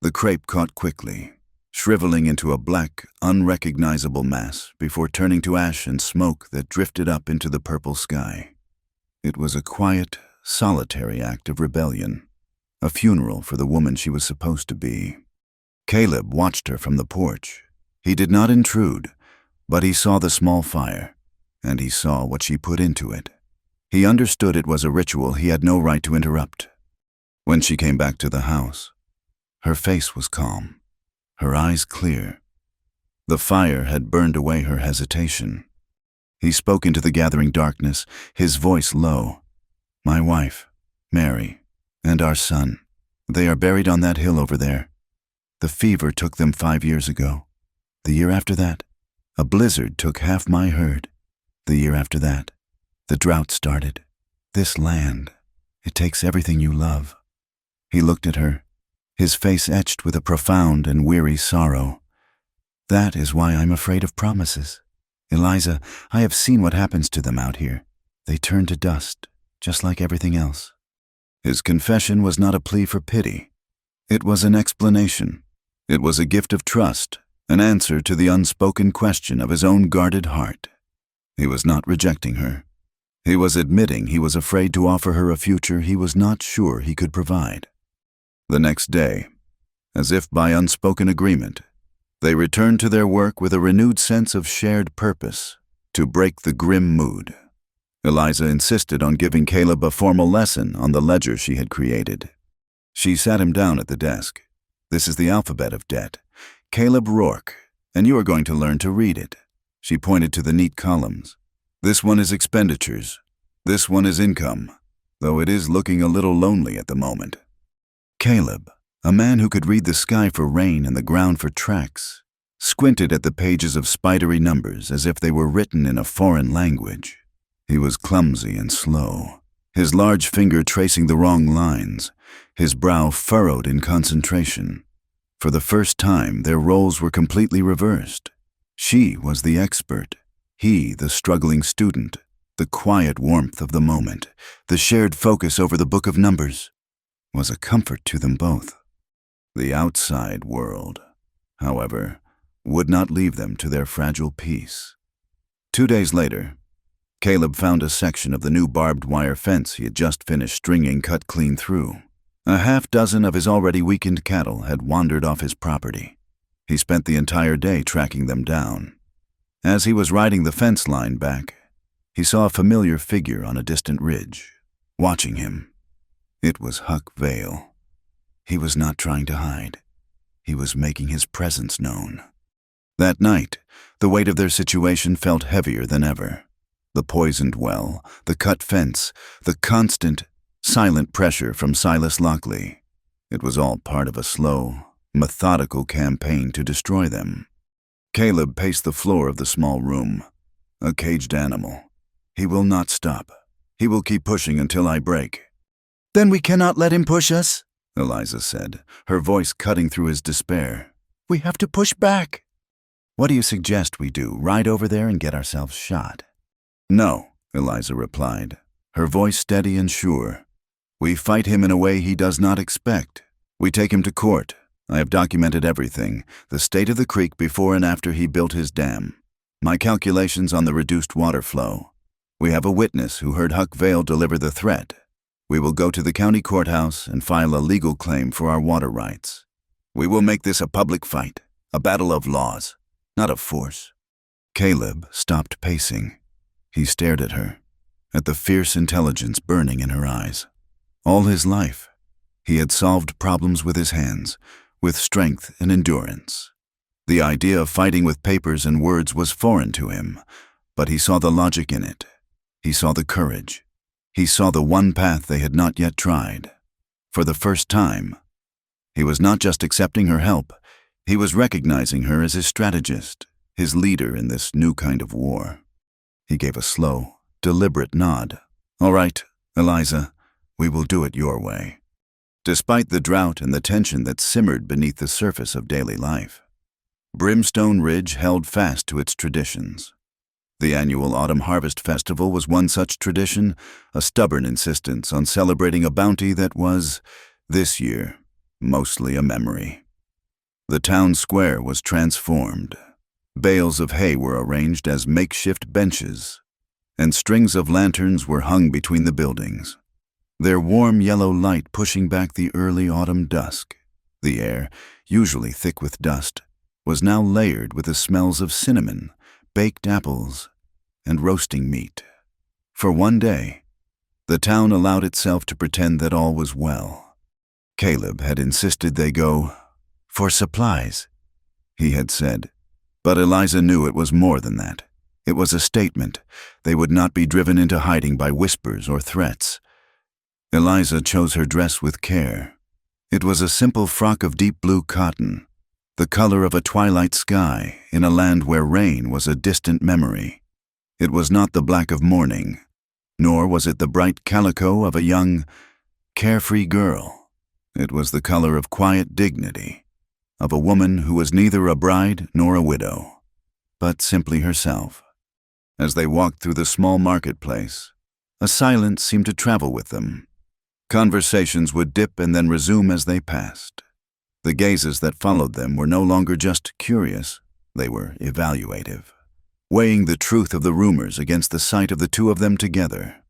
The crepe caught quickly, shriveling into a black, unrecognizable mass before turning to ash and smoke that drifted up into the purple sky. It was a quiet, solitary act of rebellion, a funeral for the woman she was supposed to be. Caleb watched her from the porch. He did not intrude, but he saw the small fire, and he saw what she put into it. He understood it was a ritual he had no right to interrupt. When she came back to the house, her face was calm, her eyes clear. The fire had burned away her hesitation. He spoke into the gathering darkness, his voice low. "My wife, Mary, and our son, they are buried on that hill over there. The fever took them 5 years ago. The year after that, a blizzard took half my herd. The year after that, the drought started. This land, it takes everything you love." He looked at her, his face etched with a profound and weary sorrow. "That is why I'm afraid of promises. Eliza, I have seen what happens to them out here. They turn to dust, just like everything else." His confession was not a plea for pity. It was an explanation. It was a gift of trust, an answer to the unspoken question of his own guarded heart. He was not rejecting her. He was admitting he was afraid to offer her a future he was not sure he could provide. The next day, as if by unspoken agreement, they returned to their work with a renewed sense of shared purpose, to break the grim mood. Eliza insisted on giving Caleb a formal lesson on the ledger she had created. She sat him down at the desk. "This is the alphabet of debt. Caleb Rourke, and you are going to learn to read it." She pointed to the neat columns. "This one is expenditures. This one is income, though it is looking a little lonely at the moment." Caleb, a man who could read the sky for rain and the ground for tracks, squinted at the pages of spidery numbers as if they were written in a foreign language. He was clumsy and slow, his large finger tracing the wrong lines, his brow furrowed in concentration. For the first time, their roles were completely reversed. She was the expert, he the struggling student. The quiet warmth of the moment, the shared focus over the book of numbers, was a comfort to them both. The outside world, however, would not leave them to their fragile peace. 2 days later, Caleb found a section of the new barbed wire fence he had just finished stringing cut clean through. A half-dozen of his already weakened cattle had wandered off his property. He spent the entire day tracking them down. As he was riding the fence line back, he saw a familiar figure on a distant ridge, watching him. It was Huck Vale. He was not trying to hide. He was making his presence known. That night, the weight of their situation felt heavier than ever. The poisoned well, the cut fence, the constant, silent pressure from Silas Lockley. It was all part of a slow, methodical campaign to destroy them. Caleb paced the floor of the small room, a caged animal. "He will not stop. He will keep pushing until I break." "Then we cannot let him push us," Eliza said, her voice cutting through his despair. "We have to push back." "What do you suggest we do, ride over there and get ourselves shot?" "No," Eliza replied, her voice steady and sure. "We fight him in a way he does not expect. We take him to court. I have documented everything, the state of the creek before and after he built his dam, my calculations on the reduced water flow. We have a witness who heard Huck Vale deliver the threat. We will go to the county courthouse and file a legal claim for our water rights. We will make this a public fight, a battle of laws, not of force." Caleb stopped pacing. He stared at her, at the fierce intelligence burning in her eyes. All his life, he had solved problems with his hands, with strength and endurance. The idea of fighting with papers and words was foreign to him, but he saw the logic in it. He saw the courage. He saw the one path they had not yet tried. For the first time, he was not just accepting her help, he was recognizing her as his strategist, his leader in this new kind of war. He gave a slow, deliberate nod. "All right, Eliza, we will do it your way." Despite the drought and the tension that simmered beneath the surface of daily life, Brimstone Ridge held fast to its traditions. The annual Autumn Harvest Festival was one such tradition, a stubborn insistence on celebrating a bounty that was, this year, mostly a memory. The town square was transformed. Bales of hay were arranged as makeshift benches, and strings of lanterns were hung between the buildings, their warm yellow light pushing back the early autumn dusk. The air, usually thick with dust, was now layered with the smells of cinnamon, baked apples, and roasting meat. For one day, the town allowed itself to pretend that all was well. Caleb had insisted they go for supplies, he had said. But Eliza knew it was more than that. It was a statement. They would not be driven into hiding by whispers or threats. Eliza chose her dress with care. It was a simple frock of deep blue cotton, the color of a twilight sky in a land where rain was a distant memory. It was not the black of mourning, nor was it the bright calico of a young, carefree girl. It was the color of quiet dignity, of a woman who was neither a bride nor a widow, but simply herself. As they walked through the small marketplace, a silence seemed to travel with them. Conversations would dip and then resume as they passed. The gazes that followed them were no longer just curious, they were evaluative, weighing the truth of the rumors against the sight of the two of them together.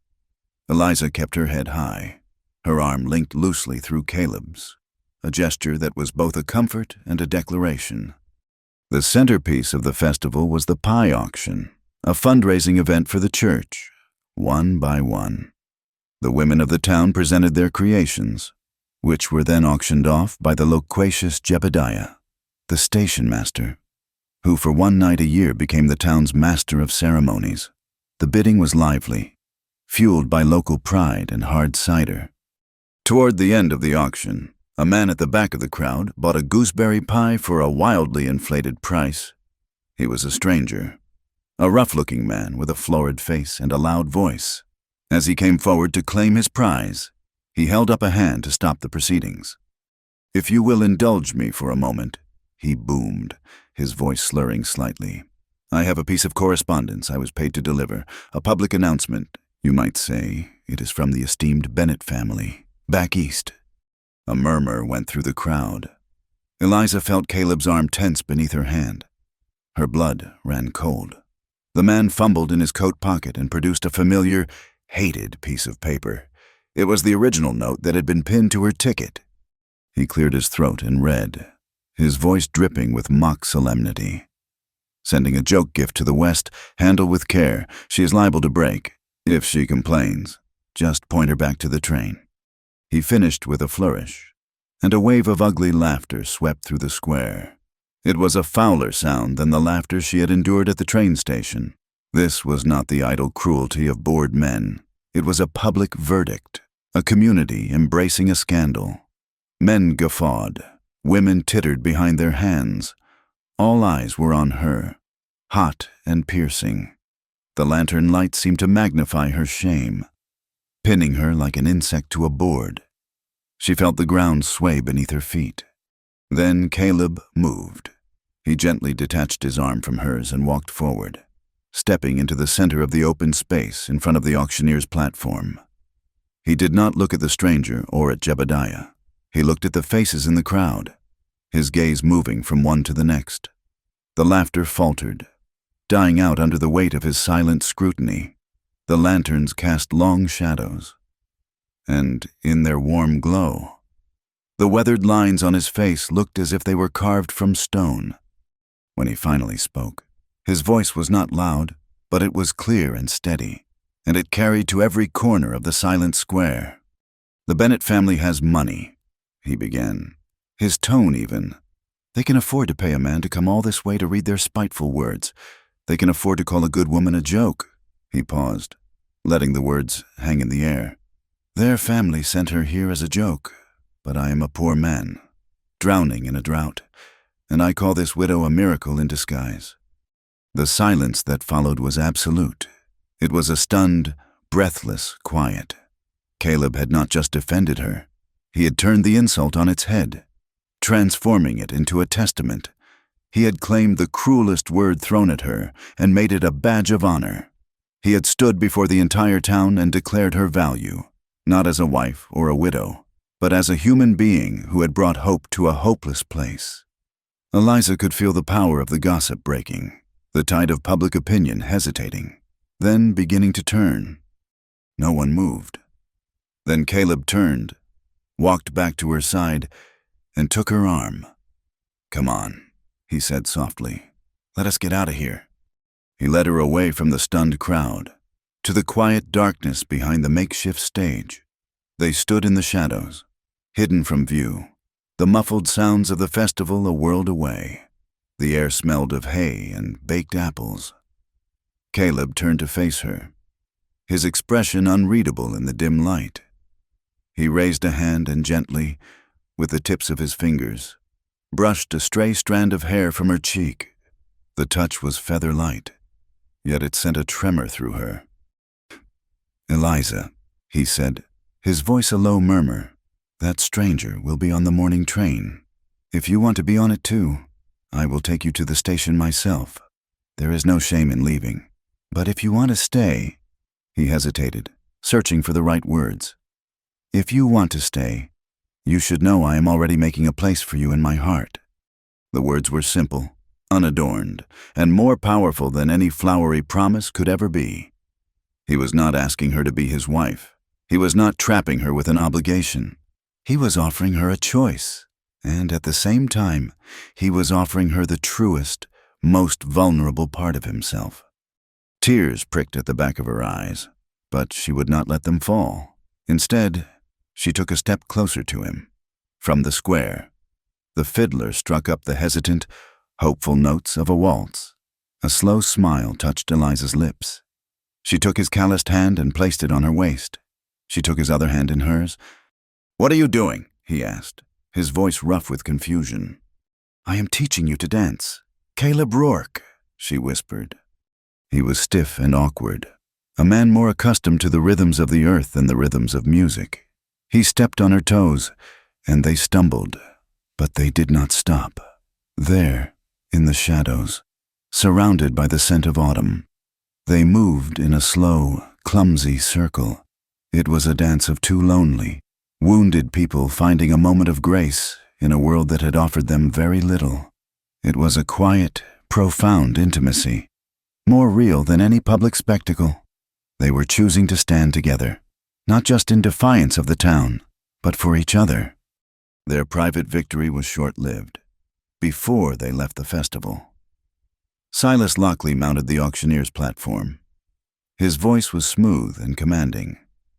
Eliza kept her head high, her arm linked loosely through Caleb's, a gesture that was both a comfort and a declaration. The centerpiece of the festival was the pie auction, a fundraising event for the church, one by one. The women of the town presented their creations, which were then auctioned off by the loquacious Jebediah, the station master, who for one night a year became the town's master of ceremonies. The bidding was lively, fueled by local pride and hard cider. Toward the end of the auction, a man at the back of the crowd bought a gooseberry pie for a wildly inflated price. He was a stranger, a rough-looking man with a florid face and a loud voice. As he came forward to claim his prize, he held up a hand to stop the proceedings. "If you will indulge me for a moment," he boomed, his voice slurring slightly. "I have a piece of correspondence I was paid to deliver, a public announcement. You might say it is from the esteemed Bennett family, back east." A murmur went through the crowd. Eliza felt Caleb's arm tense beneath her hand. Her blood ran cold. The man fumbled in his coat pocket and produced a familiar, hated piece of paper. It was the original note that had been pinned to her ticket. He cleared his throat and read, his voice dripping with mock solemnity. "Sending a joke gift to the West. Handle with care. She is liable to break. If she complains, just point her back to the train." He finished with a flourish, and a wave of ugly laughter swept through the square. It was a fouler sound than the laughter she had endured at the train station. This was not the idle cruelty of bored men. It was a public verdict, a community embracing a scandal. Men guffawed, women tittered behind their hands. All eyes were on her, hot and piercing. The lantern light seemed to magnify her shame, pinning her like an insect to a board. She felt the ground sway beneath her feet. Then Caleb moved. He gently detached his arm from hers and walked forward, stepping into the center of the open space in front of the auctioneer's platform. He did not look at the stranger or at Jebediah. He looked at the faces in the crowd, his gaze moving from one to the next. The laughter faltered, dying out under the weight of his silent scrutiny. The lanterns cast long shadows, and in their warm glow, the weathered lines on his face looked as if they were carved from stone. When he finally spoke, his voice was not loud, but it was clear and steady, and it carried to every corner of the silent square. "The Bennett family has money," he began, his tone even. "They can afford to pay a man to come all this way to read their spiteful words. They can afford to call a good woman a joke." He paused, letting the words hang in the air. "Their family sent her here as a joke, but I am a poor man, drowning in a drought, and I call this widow a miracle in disguise." The silence that followed was absolute. It was a stunned, breathless quiet. Caleb had not just defended her. He had turned the insult on its head, transforming it into a testament. He had claimed the cruelest word thrown at her and made it a badge of honor. He had stood before the entire town and declared her value, not as a wife or a widow, but as a human being who had brought hope to a hopeless place. Eliza could feel the power of the gossip breaking, the tide of public opinion hesitating, then beginning to turn. No one moved. Then Caleb turned, walked back to her side, and took her arm. "Come on," he said softly. "Let us get out of here." He led her away from the stunned crowd, to the quiet darkness behind the makeshift stage. They stood in the shadows, hidden from view, the muffled sounds of the festival a world away. The air smelled of hay and baked apples. Caleb turned to face her, his expression unreadable in the dim light. He raised a hand and gently, with the tips of his fingers, brushed a stray strand of hair from her cheek. The touch was feather-light, yet it sent a tremor through her. "Eliza," he said, his voice a low murmur, "that stranger will be on the morning train. If you want to be on it too, I will take you to the station myself. There is no shame in leaving. But if you want to stay—" He hesitated, searching for the right words. "If you want to stay, you should know I am already making a place for you in my heart." The words were simple, unadorned, and more powerful than any flowery promise could ever be. He was not asking her to be his wife. He was not trapping her with an obligation. He was offering her a choice, and at the same time, he was offering her the truest, most vulnerable part of himself. Tears pricked at the back of her eyes, but she would not let them fall. Instead, she took a step closer to him. From the square, the fiddler struck up the hesitant, hopeful notes of a waltz. A slow smile touched Eliza's lips. She took his calloused hand and placed it on her waist. She took his other hand in hers. "What are you doing?" he asked, his voice rough with confusion. "I am teaching you to dance. Caleb Rourke," she whispered. He was stiff and awkward, a man more accustomed to the rhythms of the earth than the rhythms of music. He stepped on her toes, and they stumbled, but they did not stop. There, in the shadows, surrounded by the scent of autumn, they moved in a slow, clumsy circle. It was a dance of two lonely, wounded people finding a moment of grace in a world that had offered them very little. It was a quiet, profound intimacy, more real than any public spectacle. They were choosing to stand together, not just in defiance of the town, but for each other. Their private victory was short-lived, before they left the festival. Silas Lockley mounted the auctioneer's platform. His voice was smooth and commanding,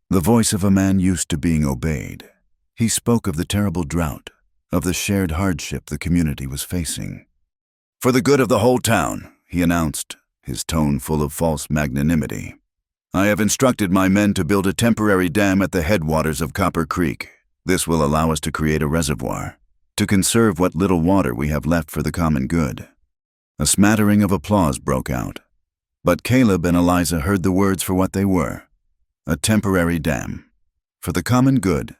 the voice of a man used to being obeyed. He spoke of the terrible drought, of the shared hardship the community was facing. "For the good of the whole town," he announced, his tone full of false magnanimity, "I have instructed my men to build a temporary dam at the headwaters of Copper Creek. This will allow us to create a reservoir, to conserve what little water we have left for the common good." A smattering of applause broke out, but Caleb and Eliza heard the words for what they were: a temporary dam, for the common good.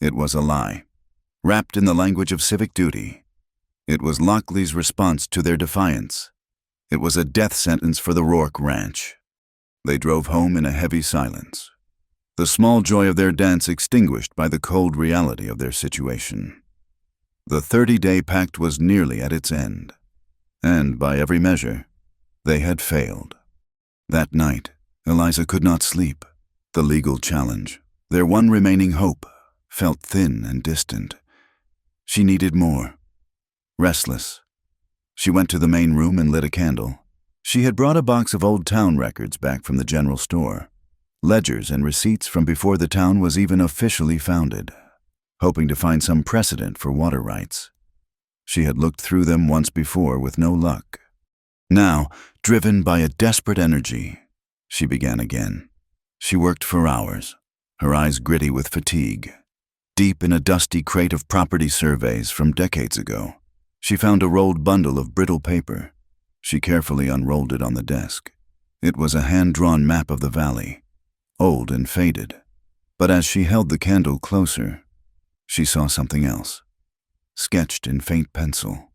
It was a lie, wrapped in the language of civic duty. It was Lockley's response to their defiance. It was a death sentence for the Rourke Ranch. They drove home in a heavy silence, the small joy of their dance extinguished by the cold reality of their situation. The 30-day pact was nearly at its end, and by every measure, they had failed. That night, Eliza could not sleep. The legal challenge, their one remaining hope, felt thin and distant. She needed more. Restless, she went to the main room and lit a candle. She had brought a box of old town records back from the general store, ledgers and receipts from before the town was even officially founded, hoping to find some precedent for water rights. She had looked through them once before with no luck. Now, driven by a desperate energy, she began again. She worked for hours, her eyes gritty with fatigue. Deep in a dusty crate of property surveys from decades ago, she found a rolled bundle of brittle paper. She carefully unrolled it on the desk. It was a hand-drawn map of the valley, old and faded. But as she held the candle closer, she saw something else, sketched in faint pencil,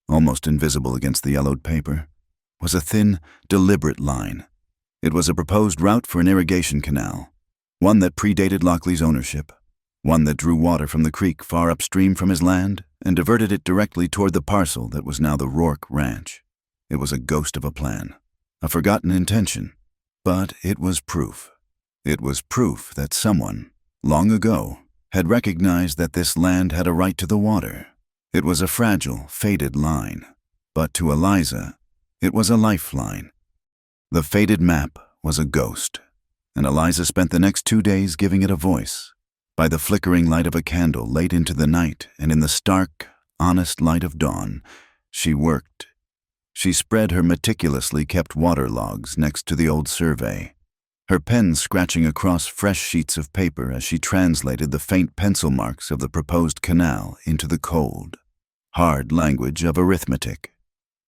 almost invisible against the yellowed paper, was a thin, deliberate line. It was a proposed route for an irrigation canal, one that predated Lockley's ownership, one that drew water from the creek far upstream from his land and diverted it directly toward the parcel that was now the Rourke Ranch. It was a ghost of a plan, a forgotten intention, but it was proof. It was proof that someone, long ago, had recognized that this land had a right to the water. It was a fragile, faded line, but to Eliza, it was a lifeline. The faded map was a ghost, and Eliza spent the next 2 days giving it a voice. By the flickering light of a candle late into the night and in the stark, honest light of dawn, she worked. She spread her meticulously kept water logs next to the old survey, her pen scratching across fresh sheets of paper as she translated the faint pencil marks of the proposed canal into the cold, hard language of arithmetic.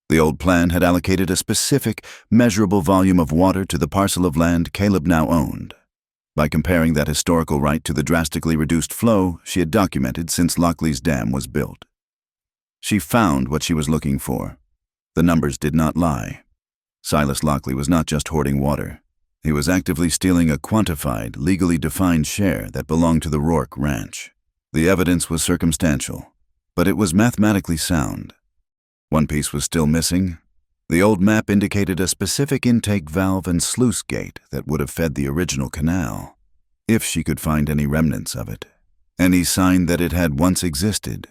The old plan had allocated a specific, measurable volume of water to the parcel of land Caleb now owned. By comparing that historical right to the drastically reduced flow she had documented since Lockley's dam was built, she found what she was looking for. The numbers did not lie. Silas Lockley was not just hoarding water. He was actively stealing a quantified, legally defined share that belonged to the Rourke Ranch. The evidence was circumstantial, but it was mathematically sound. One piece was still missing. The old map indicated a specific intake valve and sluice gate that would have fed the original canal, if she could find any remnants of it, any sign that it had once existed.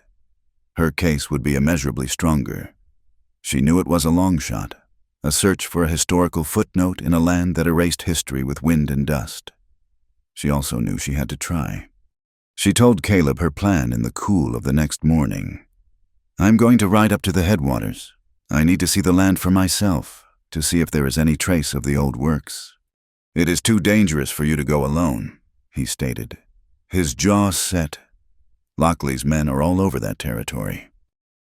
Her case would be immeasurably stronger. She knew it was a long shot, a search for a historical footnote in a land that erased history with wind and dust. She also knew she had to try. She told Caleb her plan in the cool of the next morning. "I'm going to ride up to the headwaters. I need to see the land for myself, to see if there is any trace of the old works." "It is too dangerous for you to go alone," he stated, his jaw set. "Lockley's men are all over that territory.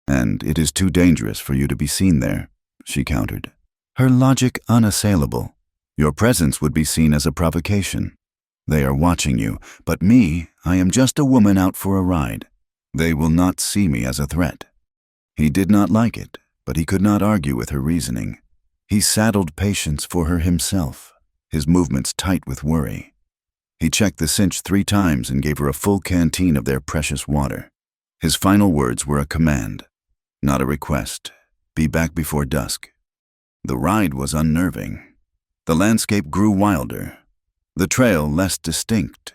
And it is too dangerous for you to be seen there," she countered, her logic unassailable. "Your presence would be seen as a provocation. They are watching you, but me, I am just a woman out for a ride. They will not see me as a threat." He did not like it, but he could not argue with her reasoning. He saddled patience for her himself, his movements tight with worry. He checked the cinch 3 times and gave her a full canteen of their precious water. His final words were a command, not a request. Be back before dusk. The ride was unnerving. The landscape grew wilder, the trail less distinct.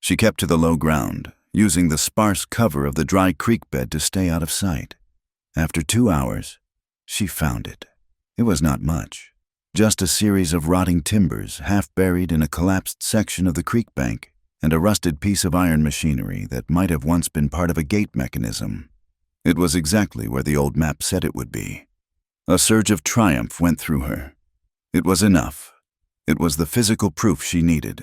She kept to the low ground, using the sparse cover of the dry creek bed to stay out of sight. After 2 hours, she found it. It was not much, just a series of rotting timbers half buried in a collapsed section of the creek bank and a rusted piece of iron machinery that might have once been part of a gate mechanism. It was exactly where the old map said it would be. A surge of triumph went through her. It was enough. It was the physical proof she needed.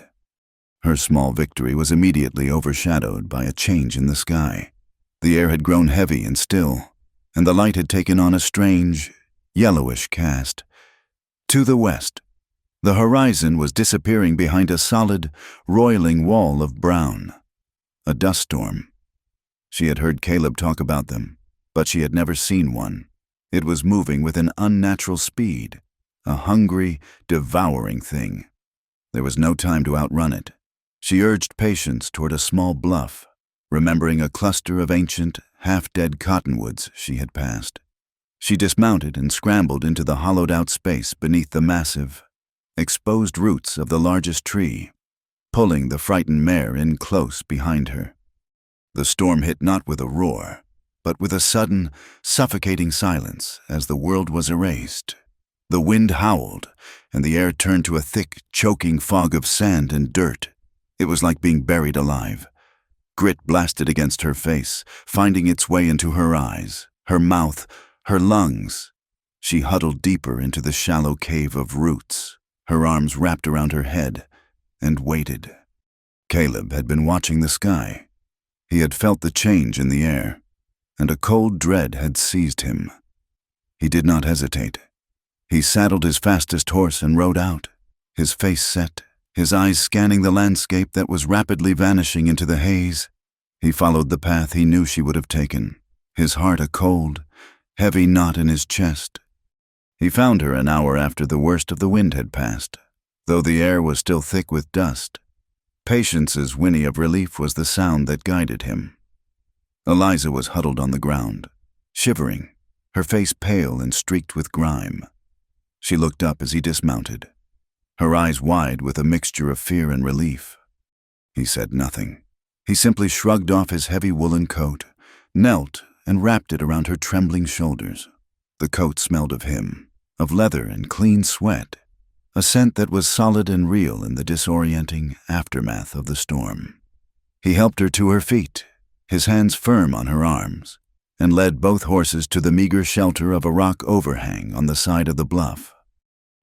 Her small victory was immediately overshadowed by a change in the sky. The air had grown heavy and still, and the light had taken on a strange, yellowish cast. To the west, the horizon was disappearing behind a solid, roiling wall of brown. A dust storm. She had heard Caleb talk about them, but she had never seen one. It was moving with an unnatural speed, a hungry, devouring thing. There was no time to outrun it. She urged patience toward a small bluff, remembering a cluster of ancient, half-dead cottonwoods she had passed. She dismounted and scrambled into the hollowed-out space beneath the massive, exposed roots of the largest tree, pulling the frightened mare in close behind her. The storm hit not with a roar, but with a sudden, suffocating silence as the world was erased. The wind howled, and the air turned to a thick, choking fog of sand and dirt. It was like being buried alive. Grit blasted against her face, finding its way into her eyes, her mouth, her lungs. She huddled deeper into the shallow cave of roots, her arms wrapped around her head, and waited. Caleb had been watching the sky. He had felt the change in the air, and a cold dread had seized him. He did not hesitate. He saddled his fastest horse and rode out, his face set, his eyes scanning the landscape that was rapidly vanishing into the haze. He followed the path he knew she would have taken, his heart a cold, heavy knot in his chest. He found her an hour after the worst of the wind had passed, though the air was still thick with dust. Patience's whinny of relief was the sound that guided him. Eliza was huddled on the ground, shivering, her face pale and streaked with grime. She looked up as he dismounted, her eyes wide with a mixture of fear and relief. He said nothing. He simply shrugged off his heavy woolen coat, knelt, and wrapped it around her trembling shoulders. The coat smelled of him, of leather and clean sweat, a scent that was solid and real in the disorienting aftermath of the storm. He helped her to her feet, his hands firm on her arms, and led both horses to the meager shelter of a rock overhang on the side of the bluff.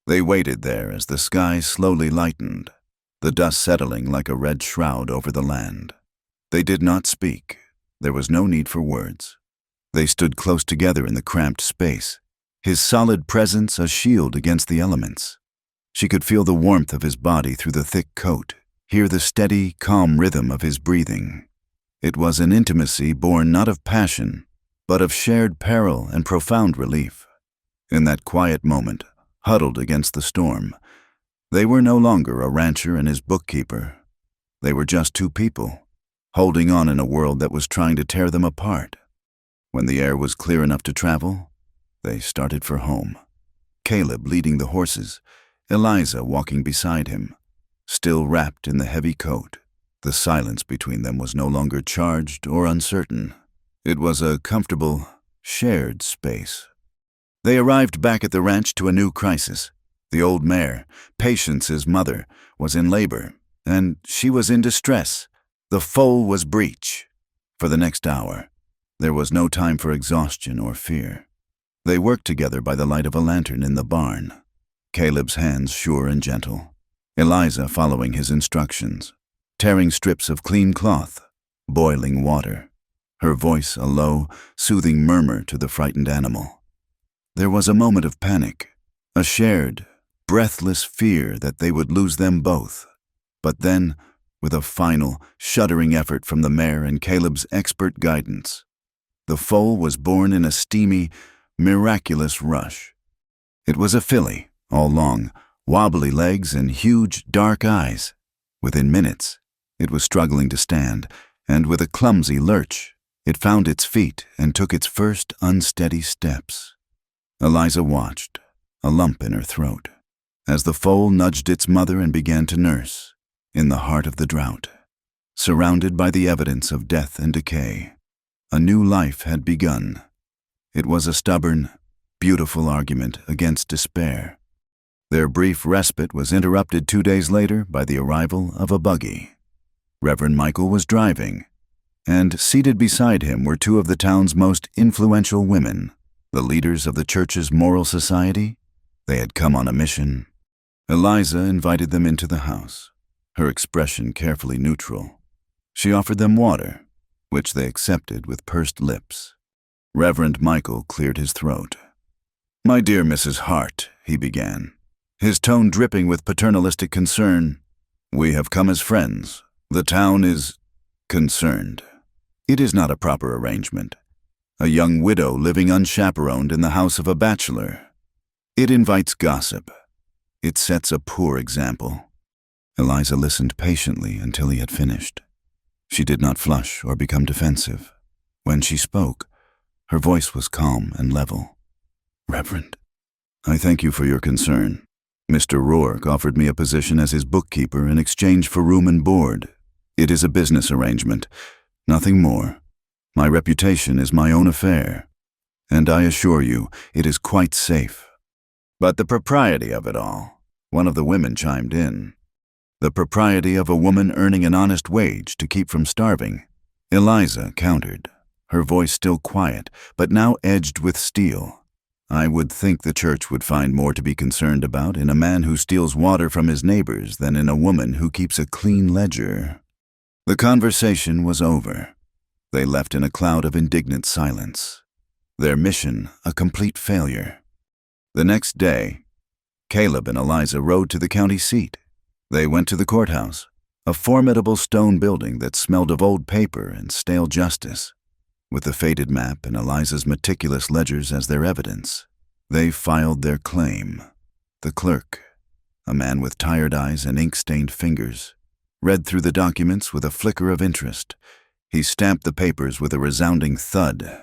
They waited there as the sky slowly lightened, the dust settling like a red shroud over the land. They did not speak. There was no need for words. They stood close together in the cramped space, his solid presence a shield against the elements. She could feel the warmth of his body through the thick coat, hear the steady, calm rhythm of his breathing. It was an intimacy born not of passion, but of shared peril and profound relief. In that quiet moment, huddled against the storm, they were no longer a rancher and his bookkeeper. They were just two people, holding on in a world that was trying to tear them apart. When the air was clear enough to travel, they started for home. Caleb leading the horses, Eliza walking beside him, still wrapped in the heavy coat. The silence between them was no longer charged or uncertain. It was a comfortable, shared space. They arrived back at the ranch to a new crisis. The old mare, Patience's mother, was in labor, and she was in distress. The foal was breech. For the next hour, there was no time for exhaustion or fear. They worked together by the light of a lantern in the barn, Caleb's hands sure and gentle, Eliza following his instructions, tearing strips of clean cloth, boiling water, her voice a low, soothing murmur to the frightened animal. There was a moment of panic, a shared, breathless fear that they would lose them both. But then, with a final, shuddering effort from the mare and Caleb's expert guidance, the foal was born in a steamy, miraculous rush. It was a filly, all long, wobbly legs and huge, dark eyes. Within minutes, it was struggling to stand, and with a clumsy lurch, it found its feet and took its first unsteady steps. Eliza watched, a lump in her throat, as the foal nudged its mother and began to nurse, in the heart of the drought. Surrounded by the evidence of death and decay, a new life had begun. It was a stubborn, beautiful argument against despair. Their brief respite was interrupted 2 days later by the arrival of a buggy. Reverend Michael was driving, and seated beside him were two of the town's most influential women, the leaders of the church's moral society. They had come on a mission. Eliza invited them into the house, her expression carefully neutral. She offered them water, which they accepted with pursed lips. Reverend Michael cleared his throat. "My dear Mrs. Hart," he began, his tone dripping with paternalistic concern, "we have come as friends. The town is concerned. It is not a proper arrangement. A young widow living unchaperoned in the house of a bachelor. It invites gossip. It sets a poor example." Eliza listened patiently until he had finished. She did not flush or become defensive. When she spoke, her voice was calm and level. "Reverend, I thank you for your concern. Mr. Rourke offered me a position as his bookkeeper in exchange for room and board. It is a business arrangement, nothing more. My reputation is my own affair, and I assure you it is quite safe. But the propriety of it all, one of the women chimed in. The propriety of a woman earning an honest wage to keep from starving, Eliza countered, her voice still quiet, but now edged with steel. I would think the church would find more to be concerned about in a man who steals water from his neighbors than in a woman who keeps a clean ledger. The conversation was over. They left in a cloud of indignant silence. Their mission a complete failure. The next day, Caleb and Eliza rode to the county seat. They went to the courthouse, a formidable stone building that smelled of old paper and stale justice. With the faded map and Eliza's meticulous ledgers as their evidence, they filed their claim. The clerk, a man with tired eyes and ink-stained fingers, read through the documents with a flicker of interest. He stamped the papers with a resounding thud.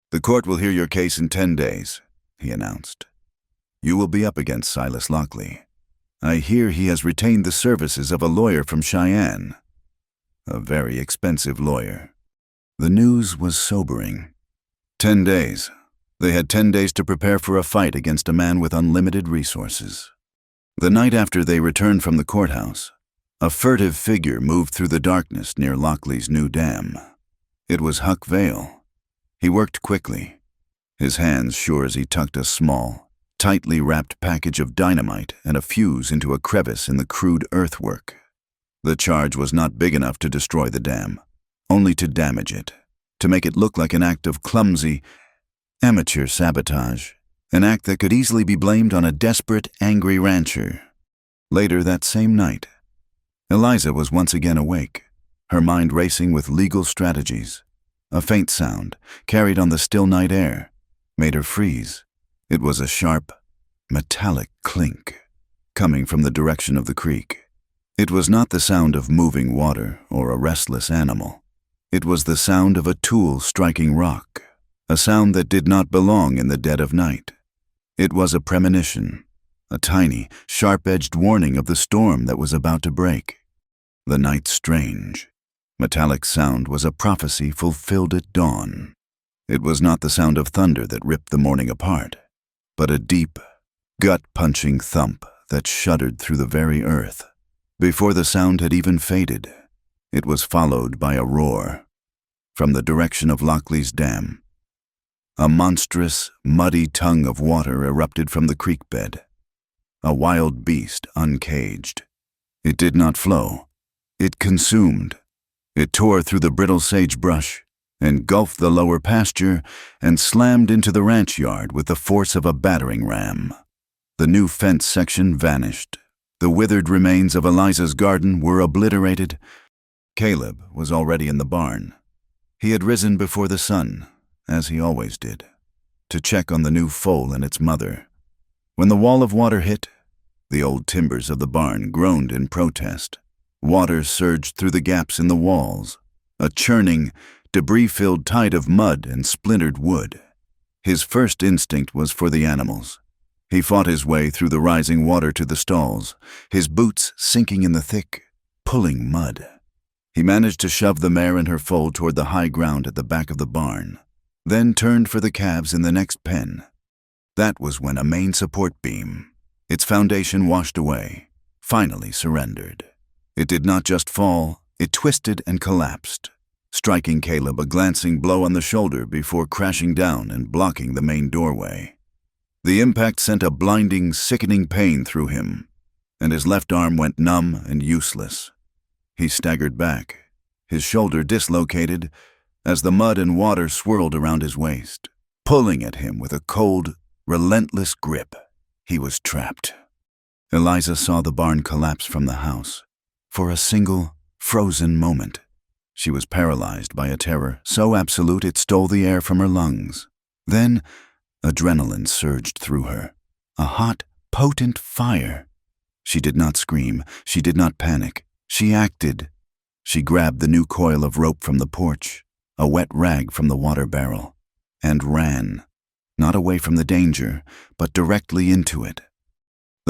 "The court will hear your case in 10 days, he announced. "You will be up against Silas Lockley. I hear he has retained the services of a lawyer from Cheyenne. A very expensive lawyer." The news was sobering. 10 days. They had 10 days to prepare for a fight against a man with unlimited resources. The night after they returned from the courthouse, a furtive figure moved through the darkness near Lockley's new dam. It was Huck Vale. He worked quickly, his hands sure as he tucked a small, tightly wrapped package of dynamite and a fuse into a crevice in the crude earthwork. The charge was not big enough to destroy the dam, only to damage it, to make it look like an act of clumsy, amateur sabotage, an act that could easily be blamed on a desperate, angry rancher. Later that same night, Eliza was once again awake, her mind racing with legal strategies. A faint sound, carried on the still night air, made her freeze. It was a sharp, metallic clink, coming from the direction of the creek. It was not the sound of moving water or a restless animal. It was the sound of a tool striking rock, a sound that did not belong in the dead of night. It was a premonition, a tiny, sharp-edged warning of the storm that was about to break. The night's strange, metallic sound was a prophecy fulfilled at dawn. It was not the sound of thunder that ripped the morning apart, but a deep, gut-punching thump that shuddered through the very earth. Before the sound had even faded, it was followed by a roar. From the direction of Lockley's dam, a monstrous, muddy tongue of water erupted from the creek bed. A wild beast uncaged. It did not flow. It consumed. It tore through the brittle sagebrush, engulfed the lower pasture, and slammed into the ranch yard with the force of a battering ram. The new fence section vanished. The withered remains of Eliza's garden were obliterated. Caleb was already in the barn. He had risen before the sun, as he always did, to check on the new foal and its mother. When the wall of water hit, the old timbers of the barn groaned in protest. Water surged through the gaps in the walls, a churning, debris-filled tide of mud and splintered wood. His first instinct was for the animals. He fought his way through the rising water to the stalls, his boots sinking in the thick, pulling mud. He managed to shove the mare and her foal toward the high ground at the back of the barn, then turned for the calves in the next pen. That was when a main support beam, its foundation washed away, finally surrendered. It did not just fall, it twisted and collapsed, striking Caleb a glancing blow on the shoulder before crashing down and blocking the main doorway. The impact sent a blinding, sickening pain through him, and his left arm went numb and useless. He staggered back, his shoulder dislocated, as the mud and water swirled around his waist, pulling at him with a cold, relentless grip. He was trapped. Eliza saw the barn collapse from the house. For a single, frozen moment, she was paralyzed by a terror so absolute it stole the air from her lungs. Then, adrenaline surged through her, a hot, potent fire. She did not scream, she did not panic. She acted. She grabbed the new coil of rope from the porch, a wet rag from the water barrel, and ran, not away from the danger, but directly into it.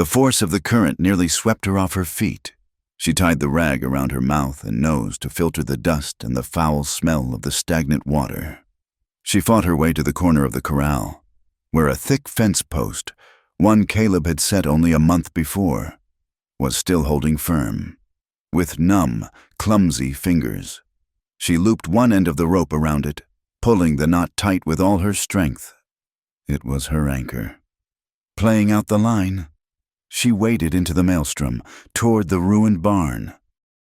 The force of the current nearly swept her off her feet. She tied the rag around her mouth and nose to filter the dust and the foul smell of the stagnant water. She fought her way to the corner of the corral, where a thick fence post, one Caleb had set only a month before, was still holding firm. With numb, clumsy fingers, she looped one end of the rope around it, pulling the knot tight with all her strength. It was her anchor. Playing out the line, she waded into the maelstrom, toward the ruined barn.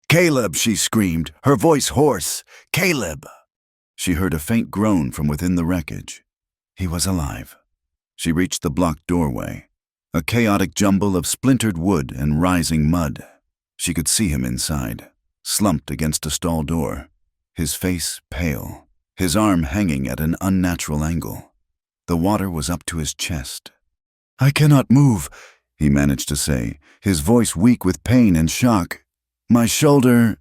"Caleb!" she screamed, her voice hoarse. "Caleb!" She heard a faint groan from within the wreckage. He was alive. She reached the blocked doorway, a chaotic jumble of splintered wood and rising mud. She could see him inside, slumped against a stall door, his face pale, his arm hanging at an unnatural angle. The water was up to his chest. "I cannot move," he managed to say, his voice weak with pain and shock. "My shoulder—"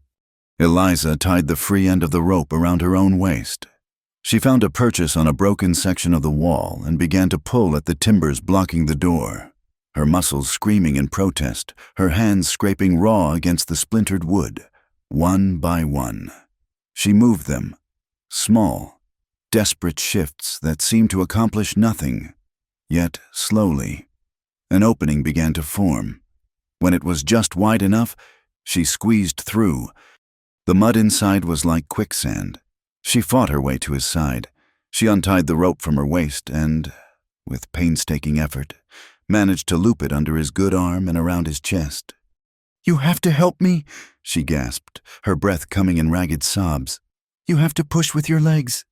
Eliza tied the free end of the rope around her own waist. She found a purchase on a broken section of the wall and began to pull at the timbers blocking the door, her muscles screaming in protest, her hands scraping raw against the splintered wood, one by one. She moved them, small, desperate shifts that seemed to accomplish nothing, yet slowly. An opening began to form. When it was just wide enough, she squeezed through. The mud inside was like quicksand. She fought her way to his side. She untied the rope from her waist and, with painstaking effort, managed to loop it under his good arm and around his chest. "You have to help me," she gasped, her breath coming in ragged sobs. "You have to push with your legs."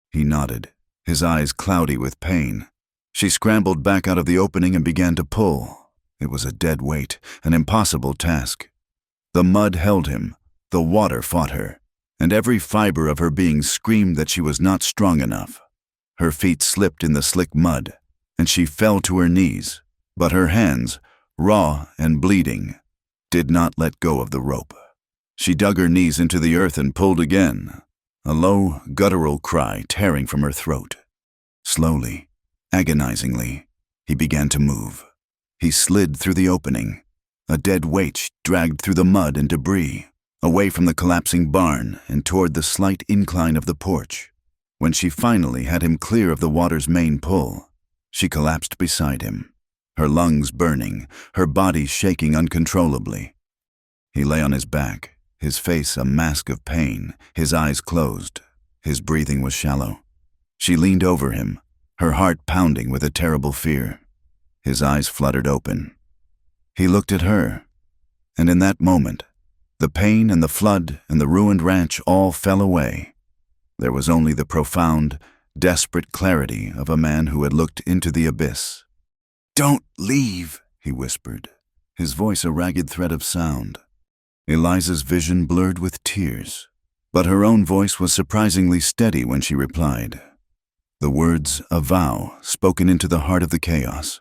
He nodded, his eyes cloudy with pain. She scrambled back out of the opening and began to pull. It was a dead weight, an impossible task. The mud held him, the water fought her, and every fiber of her being screamed that she was not strong enough. Her feet slipped in the slick mud, and she fell to her knees, but her hands, raw and bleeding, did not let go of the rope. She dug her knees into the earth and pulled again, a low, guttural cry tearing from her throat. Slowly, agonizingly, he began to move. He slid through the opening, a dead weight dragged through the mud and debris, away from the collapsing barn and toward the slight incline of the porch. When she finally had him clear of the water's main pull, she collapsed beside him, her lungs burning, her body shaking uncontrollably. He lay on his back, his face a mask of pain, his eyes closed. His breathing was shallow. She leaned over him, her heart pounding with a terrible fear. His eyes fluttered open. He looked at her, and in that moment, the pain and the flood and the ruined ranch all fell away. There was only the profound, desperate clarity of a man who had looked into the abyss. "Don't leave," he whispered, his voice a ragged thread of sound. Eliza's vision blurred with tears, but her own voice was surprisingly steady when she replied. The words a vow spoken into the heart of the chaos.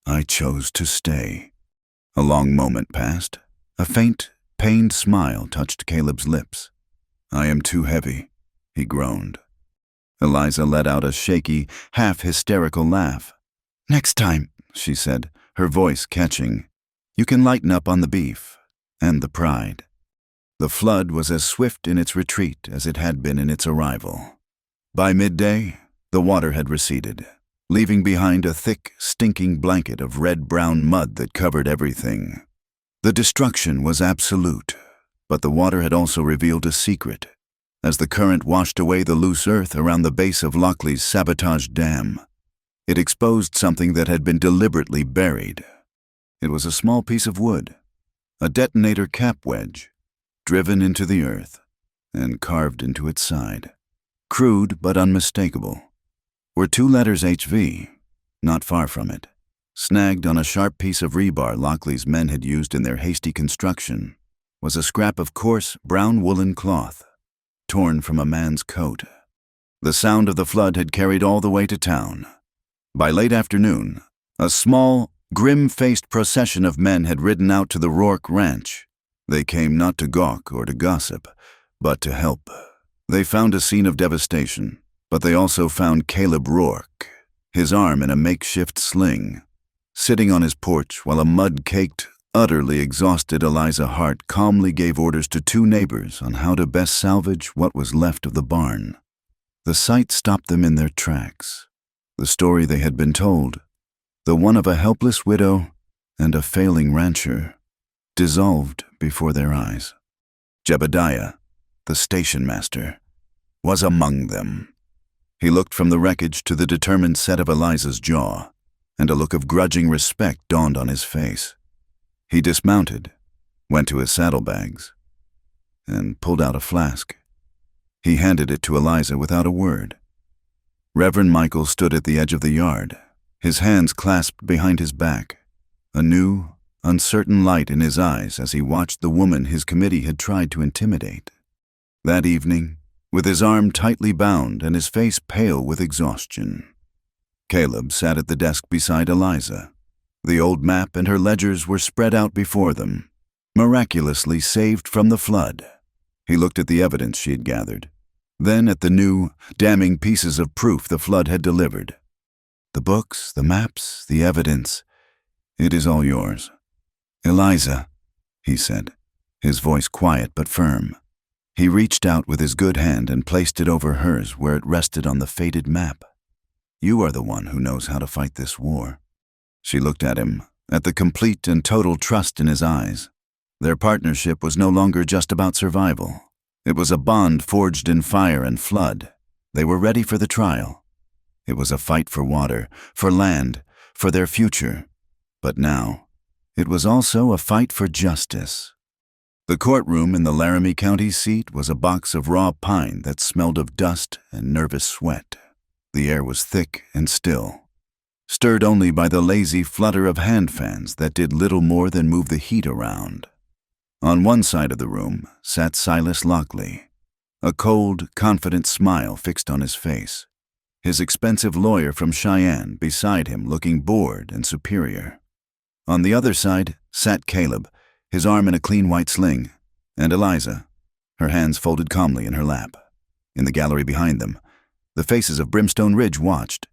"I chose to stay." A long moment passed. A faint, pained smile touched Caleb's lips. "I am too heavy," he groaned. Eliza let out a shaky, half-hysterical laugh. "Next time," she said, her voice catching, "you can lighten up on the beef and the pride." The flood was as swift in its retreat as it had been in its arrival. By midday, the water had receded, leaving behind a thick, stinking blanket of red-brown mud that covered everything. The destruction was absolute, but the water had also revealed a secret. As the current washed away the loose earth around the base of Lockley's sabotaged dam, it exposed something that had been deliberately buried. It was a small piece of wood, a detonator cap wedge, driven into the earth and carved into its side. Crude but unmistakable were two letters HV, not far from it. Snagged on a sharp piece of rebar Lockley's men had used in their hasty construction was a scrap of coarse, brown woolen cloth, torn from a man's coat. The sound of the flood had carried all the way to town. By late afternoon, a small, grim-faced procession of men had ridden out to the Rourke Ranch. They came not to gawk or to gossip, but to help. They found a scene of devastation, but they also found Caleb Rourke, his arm in a makeshift sling, Sitting on his porch while a mud-caked, utterly exhausted Eliza Hart calmly gave orders to 2 neighbors on how to best salvage what was left of the barn. The sight stopped them in their tracks. The story they had been told, the one of a helpless widow and a failing rancher, dissolved before their eyes. Jebediah, the station master, was among them. He looked from the wreckage to the determined set of Eliza's jaw, and a look of grudging respect dawned on his face. He dismounted, went to his saddlebags, and pulled out a flask. He handed it to Eliza without a word. Reverend Michael stood at the edge of the yard, his hands clasped behind his back, a new, uncertain light in his eyes as he watched the woman his committee had tried to intimidate. That evening, with his arm tightly bound and his face pale with exhaustion, Caleb sat at the desk beside Eliza. The old map and her ledgers were spread out before them, miraculously saved from the flood. He looked at the evidence she had gathered, then at the new, damning pieces of proof the flood had delivered. The books, the maps, the evidence, it is all yours. Eliza, he said, his voice quiet but firm. He reached out with his good hand and placed it over hers where it rested on the faded map. You are the one who knows how to fight this war. She looked at him, at the complete and total trust in his eyes. Their partnership was no longer just about survival. It was a bond forged in fire and flood. They were ready for the trial. It was a fight for water, for land, for their future. But now, it was also a fight for justice. The courtroom in the Laramie County seat was a box of raw pine that smelled of dust and nervous sweat. The air was thick and still, stirred only by the lazy flutter of hand fans that did little more than move the heat around. On one side of the room sat Silas Lockley, a cold, confident smile fixed on his face, his expensive lawyer from Cheyenne beside him looking bored and superior. On the other side sat Caleb, his arm in a clean white sling, and Eliza, her hands folded calmly in her lap. In the gallery behind them, the faces of Brimstone Ridge watched,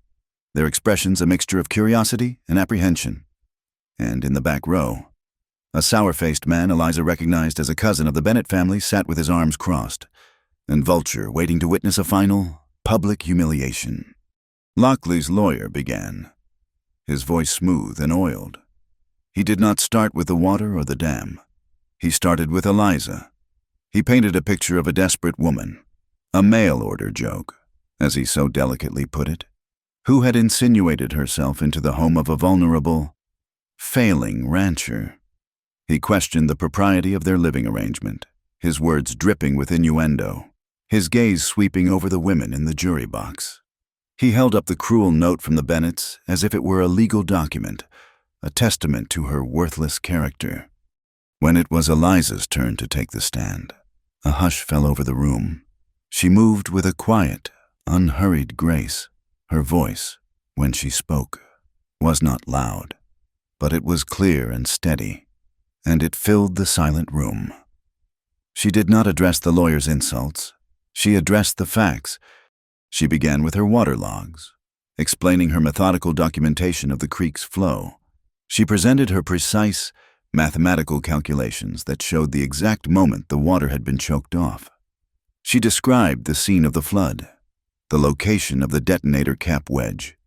their expressions a mixture of curiosity and apprehension. And in the back row, a sour-faced man Eliza recognized as a cousin of the Bennett family sat with his arms crossed, and Vulture waiting to witness a final, public humiliation. Lockley's lawyer began, his voice smooth and oiled. He did not start with the water or the dam. He started with Eliza. He painted a picture of a desperate woman, a mail-order joke, as he so delicately put it, who had insinuated herself into the home of a vulnerable, failing rancher. He questioned the propriety of their living arrangement, his words dripping with innuendo, his gaze sweeping over the women in the jury box. He held up the cruel note from the Bennetts as if it were a legal document, a testament to her worthless character. When it was Eliza's turn to take the stand, a hush fell over the room. She moved with a quiet, unhurried grace. Her voice, when she spoke, was not loud, but it was clear and steady, and it filled the silent room. She did not address the lawyer's insults. She addressed the facts. She began with her water logs, explaining her methodical documentation of the creek's flow. She presented her precise, mathematical calculations that showed the exact moment the water had been choked off. She described the scene of the flood, the location of the detonator cap wedge,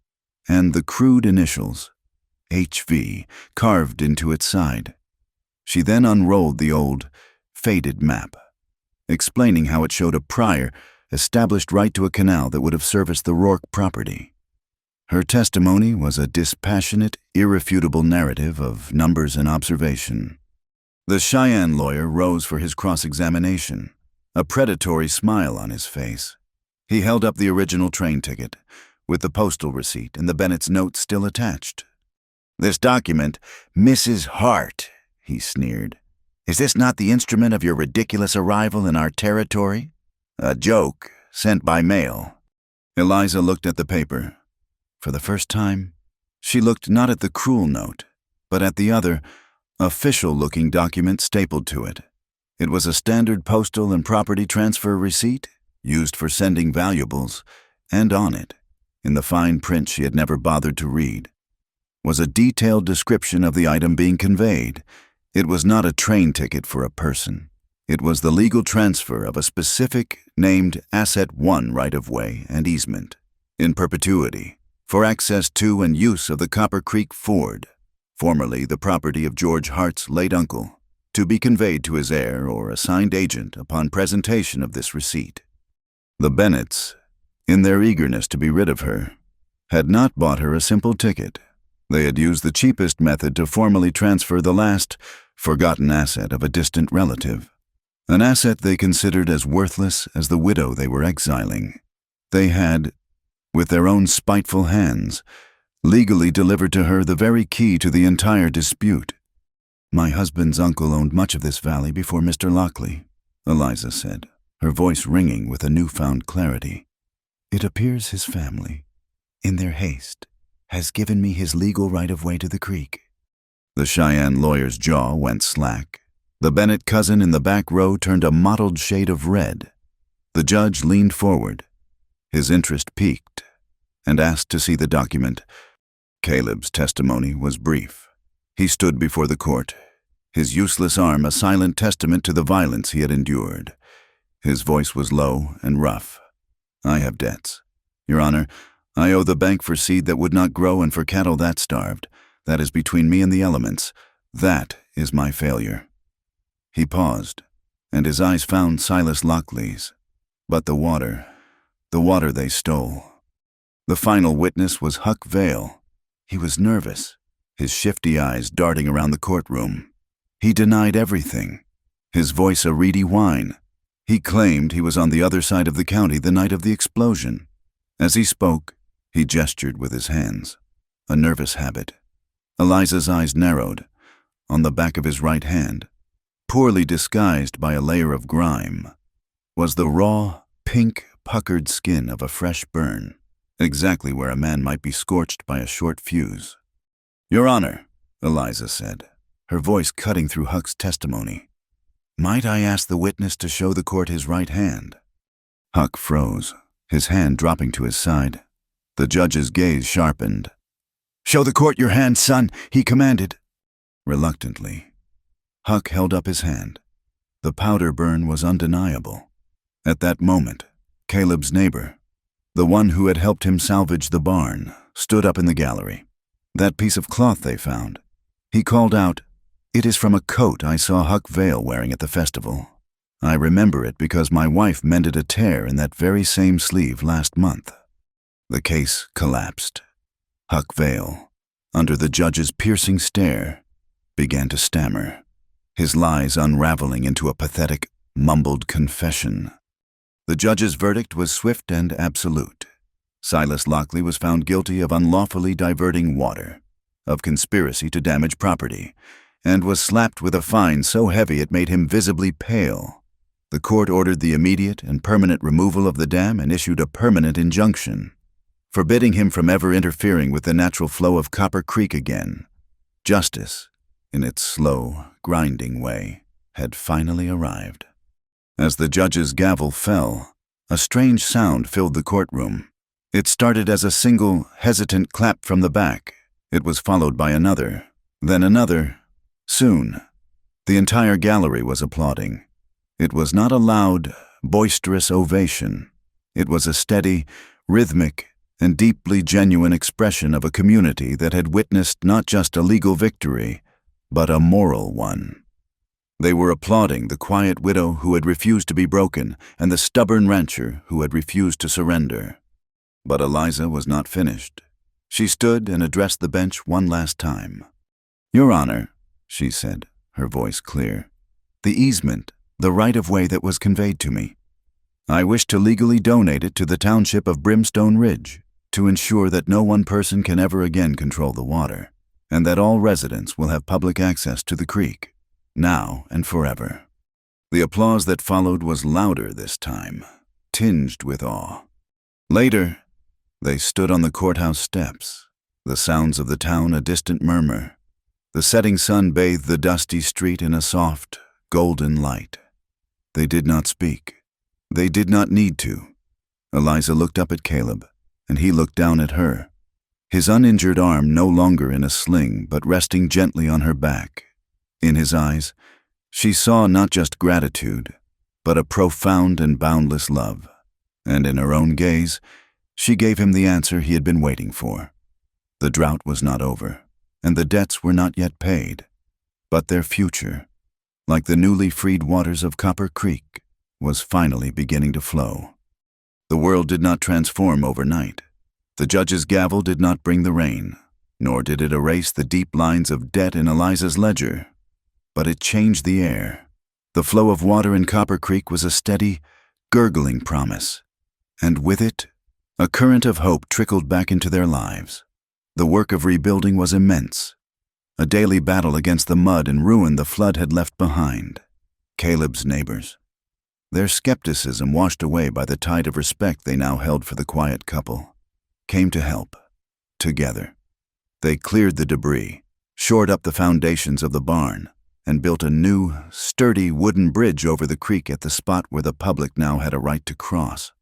and the crude initials, HV, carved into its side. She then unrolled the old, faded map, explaining how it showed a prior, established right to a canal that would have serviced the Rourke property. Her testimony was a dispassionate, irrefutable narrative of numbers and observation. The Cheyenne lawyer rose for his cross-examination, a predatory smile on his face. He held up the original train ticket, with the postal receipt and the Bennett's note still attached. "This document, Mrs. Hart," he sneered. "Is this not the instrument of your ridiculous arrival in our territory? A joke, sent by mail." Eliza looked at the paper. For the first time, she looked not at the cruel note, but at the other, official-looking document stapled to it. It was a standard postal and property transfer receipt, used for sending valuables, and on it, in the fine print she had never bothered to read, was a detailed description of the item being conveyed. It was not a train ticket for a person. It was the legal transfer of a specific named Asset 1 right-of-way and easement, in perpetuity, for access to and use of the Copper Creek Ford, formerly the property of George Hart's late uncle, to be conveyed to his heir or assigned agent upon presentation of this receipt. The Bennetts, in their eagerness to be rid of her, had not bought her a simple ticket. They had used the cheapest method to formally transfer the last, forgotten asset of a distant relative, an asset they considered as worthless as the widow they were exiling. They had, with their own spiteful hands, legally delivered to her the very key to the entire dispute. "My husband's uncle owned much of this valley before Mr. Lockley," Eliza said, her voice ringing with a newfound clarity. "It appears his family, in their haste, has given me his legal right-of-way to the creek." The Cheyenne lawyer's jaw went slack. The Bennett cousin in the back row turned a mottled shade of red. The judge leaned forward, his interest piqued, and asked to see the document. Caleb's testimony was brief. He stood before the court, his useless arm a silent testament to the violence he had endured. His voice was low and rough. "I have debts. Your Honor, I owe the bank for seed that would not grow and for cattle that starved. That is between me and the elements. That is my failure." He paused, and his eyes found Silas Lockley's. But the water they stole. The final witness was Huck Vale. He was nervous, his shifty eyes darting around the courtroom. He denied everything, his voice a reedy whine. He claimed he was on the other side of the county the night of the explosion. As he spoke, he gestured with his hands, a nervous habit. Eliza's eyes narrowed, on the back of his right hand, poorly disguised by a layer of grime, was the raw, pink, puckered skin of a fresh burn, exactly where a man might be scorched by a short fuse. "Your Honor," Eliza said, her voice cutting through Huck's testimony, "might I ask the witness to show the court his right hand?" Huck froze, his hand dropping to his side. The judge's gaze sharpened. "Show the court your hand, son," he commanded. Reluctantly, Huck held up his hand. The powder burn was undeniable. At that moment, Caleb's neighbor, the one who had helped him salvage the barn, stood up in the gallery. That piece of cloth they found. He called out, "It is from a coat I saw Huck Vale wearing at the festival. I remember it because my wife mended a tear in that very same sleeve last month." The case collapsed. Huck Vale, under the judge's piercing stare, began to stammer, his lies unraveling into a pathetic, mumbled confession. The judge's verdict was swift and absolute. Silas Lockley was found guilty of unlawfully diverting water, of conspiracy to damage property, and was slapped with a fine so heavy it made him visibly pale. The court ordered the immediate and permanent removal of the dam and issued a permanent injunction, forbidding him from ever interfering with the natural flow of Copper Creek again. Justice, in its slow, grinding way, had finally arrived. As the judge's gavel fell, a strange sound filled the courtroom. It started as a single, hesitant clap from the back. It was followed by another, then another. Soon, the entire gallery was applauding. It was not a loud, boisterous ovation. It was a steady, rhythmic, and deeply genuine expression of a community that had witnessed not just a legal victory, but a moral one. They were applauding the quiet widow who had refused to be broken and the stubborn rancher who had refused to surrender. But Eliza was not finished. She stood and addressed the bench one last time. "Your Honor," she said, her voice clear, "the easement, the right-of-way that was conveyed to me. I wish to legally donate it to the township of Brimstone Ridge to ensure that no one person can ever again control the water, and that all residents will have public access to the creek, now and forever." The applause that followed was louder this time, tinged with awe. Later, they stood on the courthouse steps, the sounds of the town a distant murmur. The setting sun bathed the dusty street in a soft, golden light. They did not speak. They did not need to. Eliza looked up at Caleb, and he looked down at her. his uninjured arm no longer in a sling but resting gently on her back. In his eyes, she saw not just gratitude, but a profound and boundless love. And in her own gaze, she gave him the answer he had been waiting for. The drought was not over, and the debts were not yet paid, but their future, like the newly freed waters of Copper Creek, was finally beginning to flow. The world did not transform overnight. The judge's gavel did not bring the rain, nor did it erase the deep lines of debt in Eliza's ledger, but it changed the air. The flow of water in Copper Creek was a steady, gurgling promise, and with it, a current of hope trickled back into their lives. The work of rebuilding was immense, a daily battle against the mud and ruin the flood had left behind. Caleb's neighbors, their skepticism washed away by the tide of respect they now held for the quiet couple, came to help. Together, they cleared the debris, shored up the foundations of the barn, and built a new, sturdy wooden bridge over the creek at the spot where the public now had a right to cross.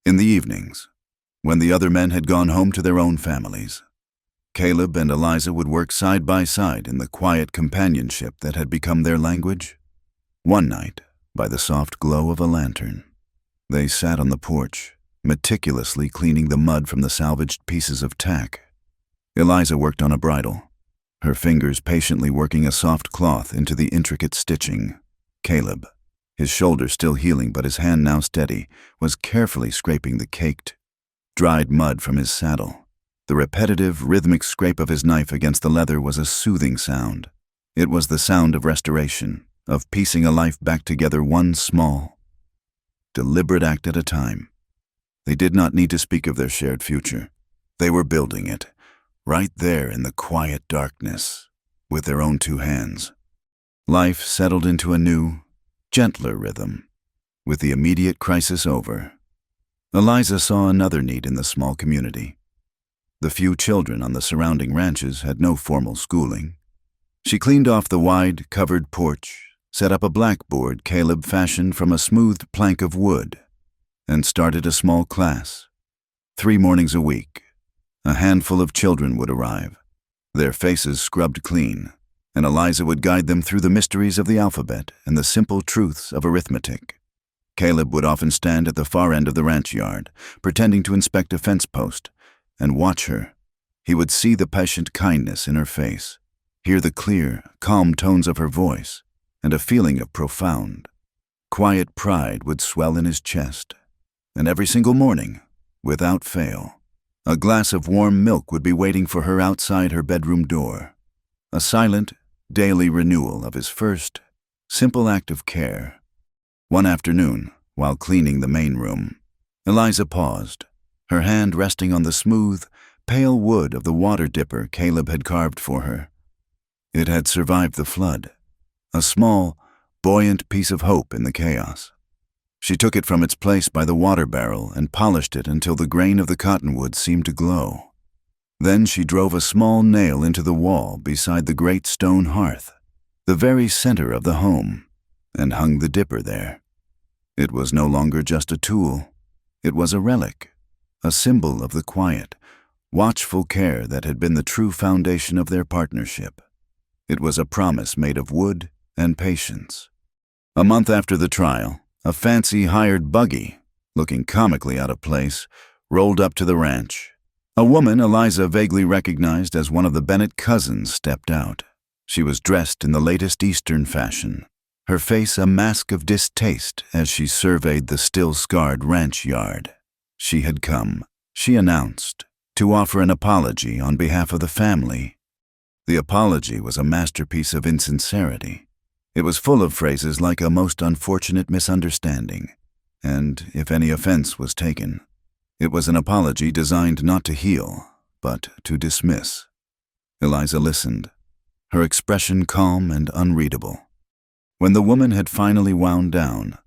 In the evenings, when the other men had gone home to their own families, Caleb and Eliza would work side by side in the quiet companionship that had become their language. One night, by the soft glow of a lantern, they sat on the porch, meticulously cleaning the mud from the salvaged pieces of tack. Eliza worked on a bridle, her fingers patiently working a soft cloth into the intricate stitching. Caleb, his shoulder still healing but his hand now steady, was carefully scraping the caked, dried mud from his saddle. The repetitive, rhythmic scrape of his knife against the leather was a soothing sound. It was the sound of restoration, of piecing a life back together one small, deliberate act at a time. They did not need to speak of their shared future. They were building it, right there in the quiet darkness, with their own two hands. Life settled into a new, gentler rhythm. With the immediate crisis over, Eliza saw another need in the small community. The few children on the surrounding ranches had no formal schooling. She cleaned off the wide, covered porch, set up a blackboard Caleb fashioned from a smoothed plank of wood, and started a small class. 3 mornings a week, a handful of children would arrive, their faces scrubbed clean, and Eliza would guide them through the mysteries of the alphabet and the simple truths of arithmetic. Caleb would often stand at the far end of the ranch yard, pretending to inspect a fence post, and watch her. He would see the patient kindness in her face, hear the clear, calm tones of her voice, and a feeling of profound, quiet pride would swell in his chest. And every single morning, without fail, a glass of warm milk would be waiting for her outside her bedroom door, a silent, daily renewal of his first, simple act of care. One afternoon, while cleaning the main room, Eliza paused, her hand resting on the smooth, pale wood of the water dipper Caleb had carved for her. It had survived the flood, a small, buoyant piece of hope in the chaos. She took it from its place by the water barrel and polished it until the grain of the cottonwood seemed to glow. Then she drove a small nail into the wall beside the great stone hearth, the very center of the home, and hung the dipper there. It was no longer just a tool. It was a relic, a symbol of the quiet, watchful care that had been the true foundation of their partnership. It was a promise made of wood and patience. A month after the trial, a fancy hired buggy, looking comically out of place, rolled up to the ranch. A woman Eliza vaguely recognized as one of the Bennett cousins stepped out. She was dressed in the latest Eastern fashion, her face a mask of distaste as she surveyed the still-scarred ranch yard. She had come, she announced, to offer an apology on behalf of the family. The apology was a masterpiece of insincerity. It was full of phrases like a most unfortunate misunderstanding, and if any offense was taken, it was an apology designed not to heal, but to dismiss. Eliza listened, her expression calm and unreadable. When the woman had finally wound down,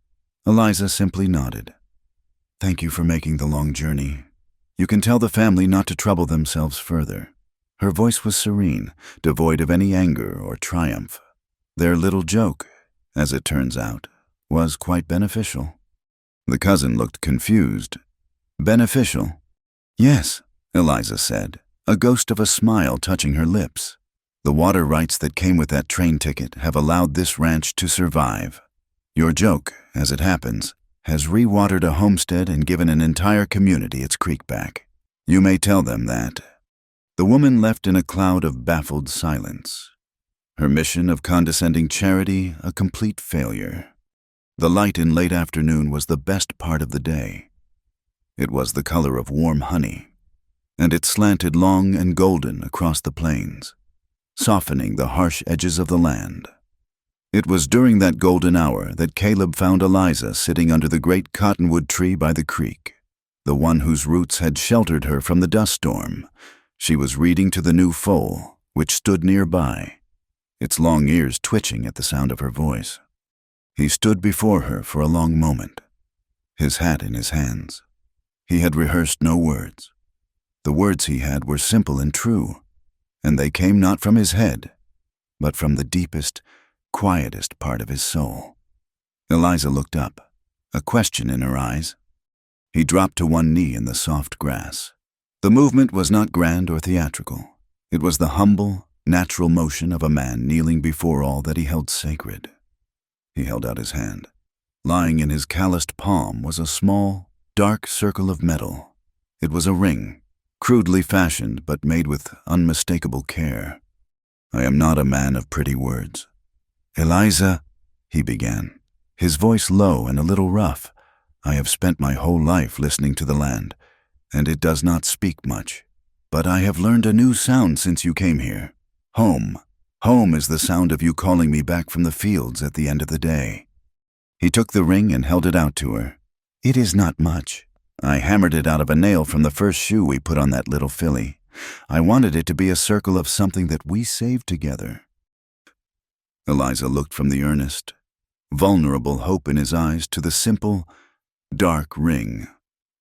Eliza simply nodded. "Thank you for making the long journey. You can tell the family not to trouble themselves further." Her voice was serene, devoid of any anger or triumph. Their little joke, as it turns out, was quite beneficial. The cousin looked confused. "Beneficial?" "Yes," Eliza said, a ghost of a smile touching her lips. The water rights that came with that train ticket have allowed this ranch to survive. Your joke, as it happens, has re-watered a homestead and given an entire community its creek back. You may tell them that." The woman left in a cloud of baffled silence. Her mission of condescending charity a complete failure. The light in late afternoon was the best part of the day. It was the color of warm honey, and it slanted long and golden across the plains, softening the harsh edges of the land. It was during that golden hour that Caleb found Eliza sitting under the great cottonwood tree by the creek, the one whose roots had sheltered her from the dust storm. She was reading to the new foal, which stood nearby, its long ears twitching at the sound of her voice. He stood before her for a long moment, his hat in his hands. He had rehearsed no words. The words he had were simple and true, and they came not from his head, but from the deepest, quietest part of his soul. Eliza looked up, a question in her eyes. He dropped to one knee in the soft grass. The movement was not grand or theatrical. It was the humble, natural motion of a man kneeling before all that he held sacred. He held out his hand. Lying in his calloused palm was a small, dark circle of metal. It was a ring, crudely fashioned but made with unmistakable care. "I am not a man of pretty words. Eliza," he began, his voice low and a little rough, "I have spent my whole life listening to the land, and it does not speak much. But I have learned a new sound since you came here. Home. Home is the sound of you calling me back from the fields at the end of the day." He took the ring and held it out to her. "It is not much. I hammered it out of a nail from the first shoe we put on that little filly. I wanted it to be a circle of something that we saved together." Eliza looked from the earnest, vulnerable hope in his eyes to the simple, dark ring.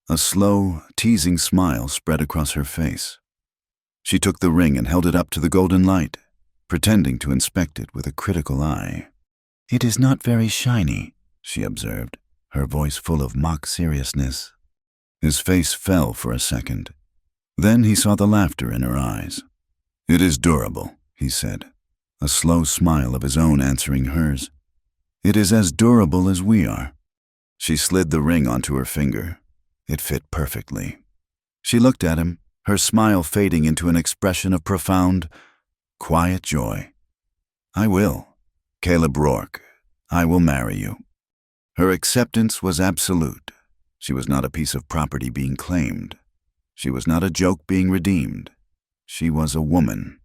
A slow, teasing smile spread across her face. She took the ring and held it up to the golden light, pretending to inspect it with a critical eye. "It is not very shiny," she observed, her voice full of mock seriousness. His face fell for a second. Then he saw the laughter in her eyes. "It is durable," he said, a slow smile of his own answering hers. "It is as durable as we are." She slid the ring onto her finger. It fit perfectly. She looked at him, her smile fading into an expression of profound, quiet joy. "I will. Caleb Rourke, I will marry you." Her acceptance was absolute. She was not a piece of property being claimed. She was not a joke being redeemed. She was a woman,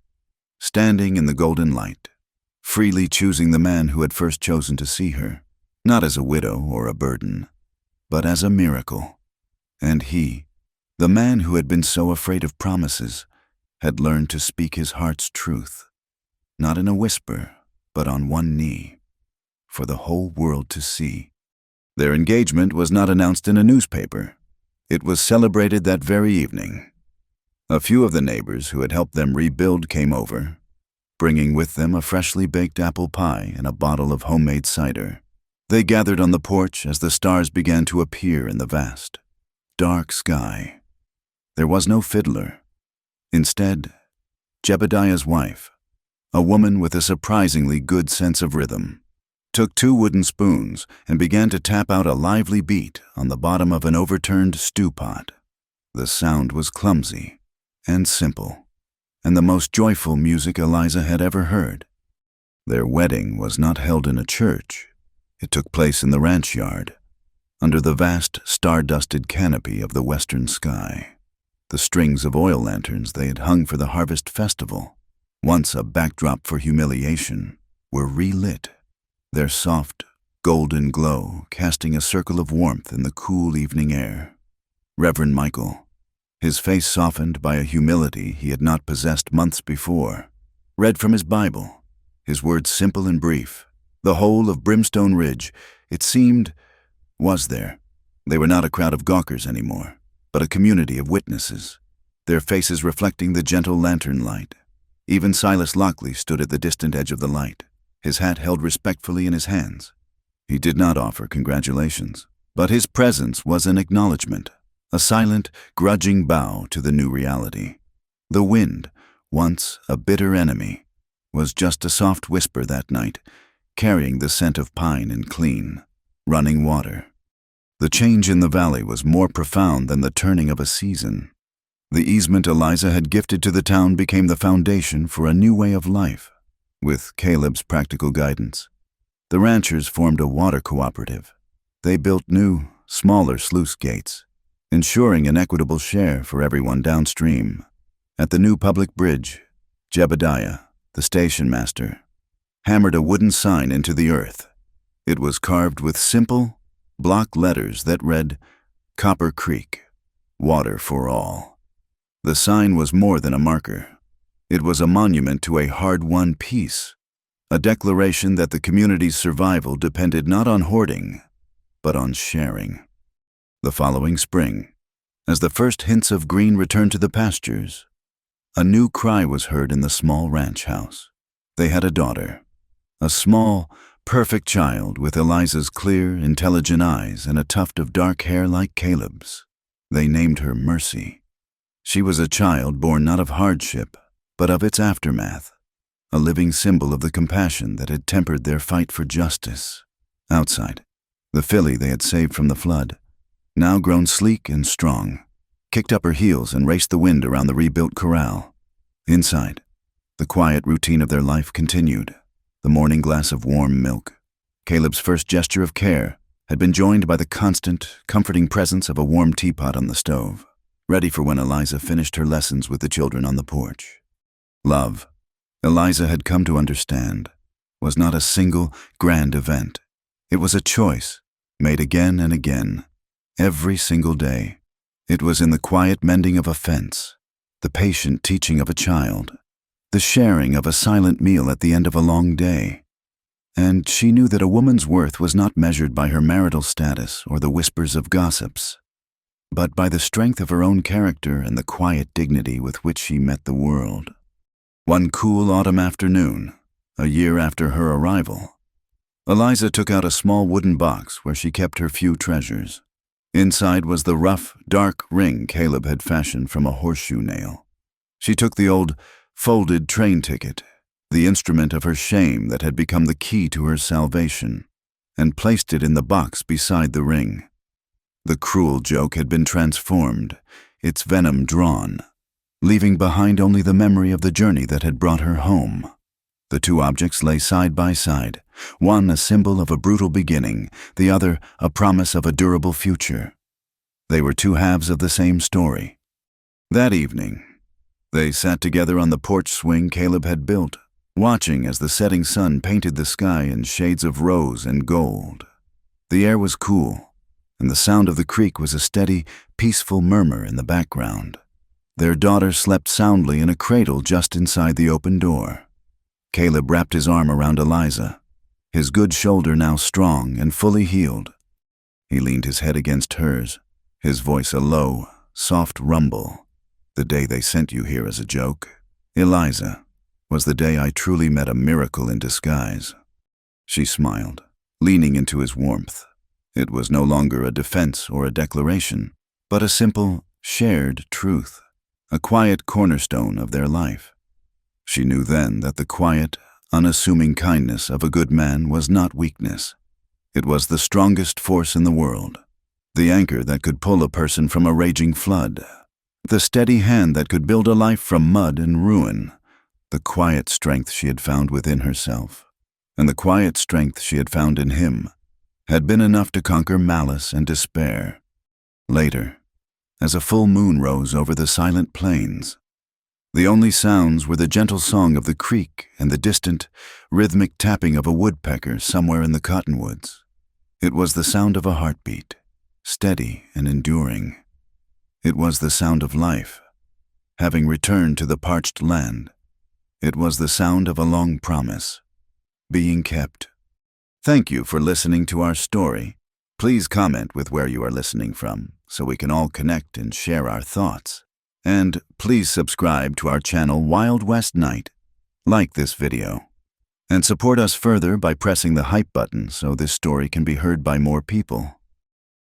standing in the golden light, freely choosing the man who had first chosen to see her, not as a widow or a burden, but as a miracle. And he, the man who had been so afraid of promises, had learned to speak his heart's truth, not in a whisper, but on one knee, for the whole world to see. Their engagement was not announced in a newspaper. It was celebrated that very evening. A few of the neighbors who had helped them rebuild came over, bringing with them a freshly baked apple pie and a bottle of homemade cider. They gathered on the porch as the stars began to appear in the vast, dark sky. There was no fiddler. Instead, Jebediah's wife, a woman with a surprisingly good sense of rhythm, took 2 wooden spoons and began to tap out a lively beat on the bottom of an overturned stew pot. The sound was clumsy and simple, and the most joyful music Eliza had ever heard. Their wedding was not held in a church. It took place in the ranch yard, under the vast, star-dusted canopy of the western sky. The strings of oil lanterns they had hung for the harvest festival, once a backdrop for humiliation, were relit, their soft, golden glow casting a circle of warmth in the cool evening air. Reverend Michael, his face softened by a humility he had not possessed months before, read from his Bible, his words simple and brief. The whole of Brimstone Ridge, it seemed, was there. They were not a crowd of gawkers anymore, but a community of witnesses, their faces reflecting the gentle lantern light. Even Silas Lockley stood at the distant edge of the light, his hat held respectfully in his hands. He did not offer congratulations, but his presence was an acknowledgement, a silent, grudging bow to the new reality. The wind, once a bitter enemy, was just a soft whisper that night, carrying the scent of pine and clean, running water. The change in the valley was more profound than the turning of a season. The easement Eliza had gifted to the town became the foundation for a new way of life. With Caleb's practical guidance, the ranchers formed a water cooperative. They built new, smaller sluice gates, ensuring an equitable share for everyone downstream. At the new public bridge, Jebediah, the station master, hammered a wooden sign into the earth. It was carved with simple, block letters that read, "Copper Creek, water for all." The sign was more than a marker. It was a monument to a hard-won peace, a declaration that the community's survival depended not on hoarding, but on sharing. The following spring, as the first hints of green returned to the pastures, a new cry was heard in the small ranch house. They had a daughter, a small, perfect child with Eliza's clear, intelligent eyes and a tuft of dark hair like Caleb's. They named her Mercy. She was a child born not of hardship, but of its aftermath, a living symbol of the compassion that had tempered their fight for justice. Outside, the filly they had saved from the flood, now grown sleek and strong, kicked up her heels and raced the wind around the rebuilt corral. Inside, the quiet routine of their life continued. The morning glass of warm milk, Caleb's first gesture of care, had been joined by the constant, comforting presence of a warm teapot on the stove, ready for when Eliza finished her lessons with the children on the porch. Love, Eliza had come to understand, was not a single, grand event. It was a choice, made again and again, every single day. It was in the quiet mending of a fence, the patient teaching of a child, the sharing of a silent meal at the end of a long day. And she knew that a woman's worth was not measured by her marital status or the whispers of gossips, but by the strength of her own character and the quiet dignity with which she met the world. One cool autumn afternoon, a year after her arrival, Eliza took out a small wooden box where she kept her few treasures. Inside was the rough, dark ring Caleb had fashioned from a horseshoe nail. She took the old, folded train ticket, the instrument of her shame that had become the key to her salvation, and placed it in the box beside the ring. The cruel joke had been transformed, its venom drawn, leaving behind only the memory of the journey that had brought her home. The two objects lay side by side, one a symbol of a brutal beginning, the other a promise of a durable future. They were two halves of the same story. That evening, they sat together on the porch swing Caleb had built, watching as the setting sun painted the sky in shades of rose and gold. The air was cool, and the sound of the creek was a steady, peaceful murmur in the background. Their daughter slept soundly in a cradle just inside the open door. Caleb wrapped his arm around Eliza, his good shoulder now strong and fully healed. He leaned his head against hers, his voice a low, soft rumble. "The day they sent you here as a joke, Eliza, was the day I truly met a miracle in disguise." She smiled, leaning into his warmth. It was no longer a defense or a declaration, but a simple, shared truth, a quiet cornerstone of their life. She knew then that the quiet, unassuming kindness of a good man was not weakness. It was the strongest force in the world, the anchor that could pull a person from a raging flood, the steady hand that could build a life from mud and ruin, the quiet strength she had found within herself, and the quiet strength she had found in him, had been enough to conquer malice and despair. Later, as a full moon rose over the silent plains, the only sounds were the gentle song of the creek and the distant, rhythmic tapping of a woodpecker somewhere in the cottonwoods. It was the sound of a heartbeat, steady and enduring. It was the sound of life, having returned to the parched land. It was the sound of a long promise, being kept. Thank you for listening to our story. Please comment with where you are listening from, so we can all connect and share our thoughts. And please subscribe to our channel Wild West Night, like this video, and support us further by pressing the hype button so this story can be heard by more people.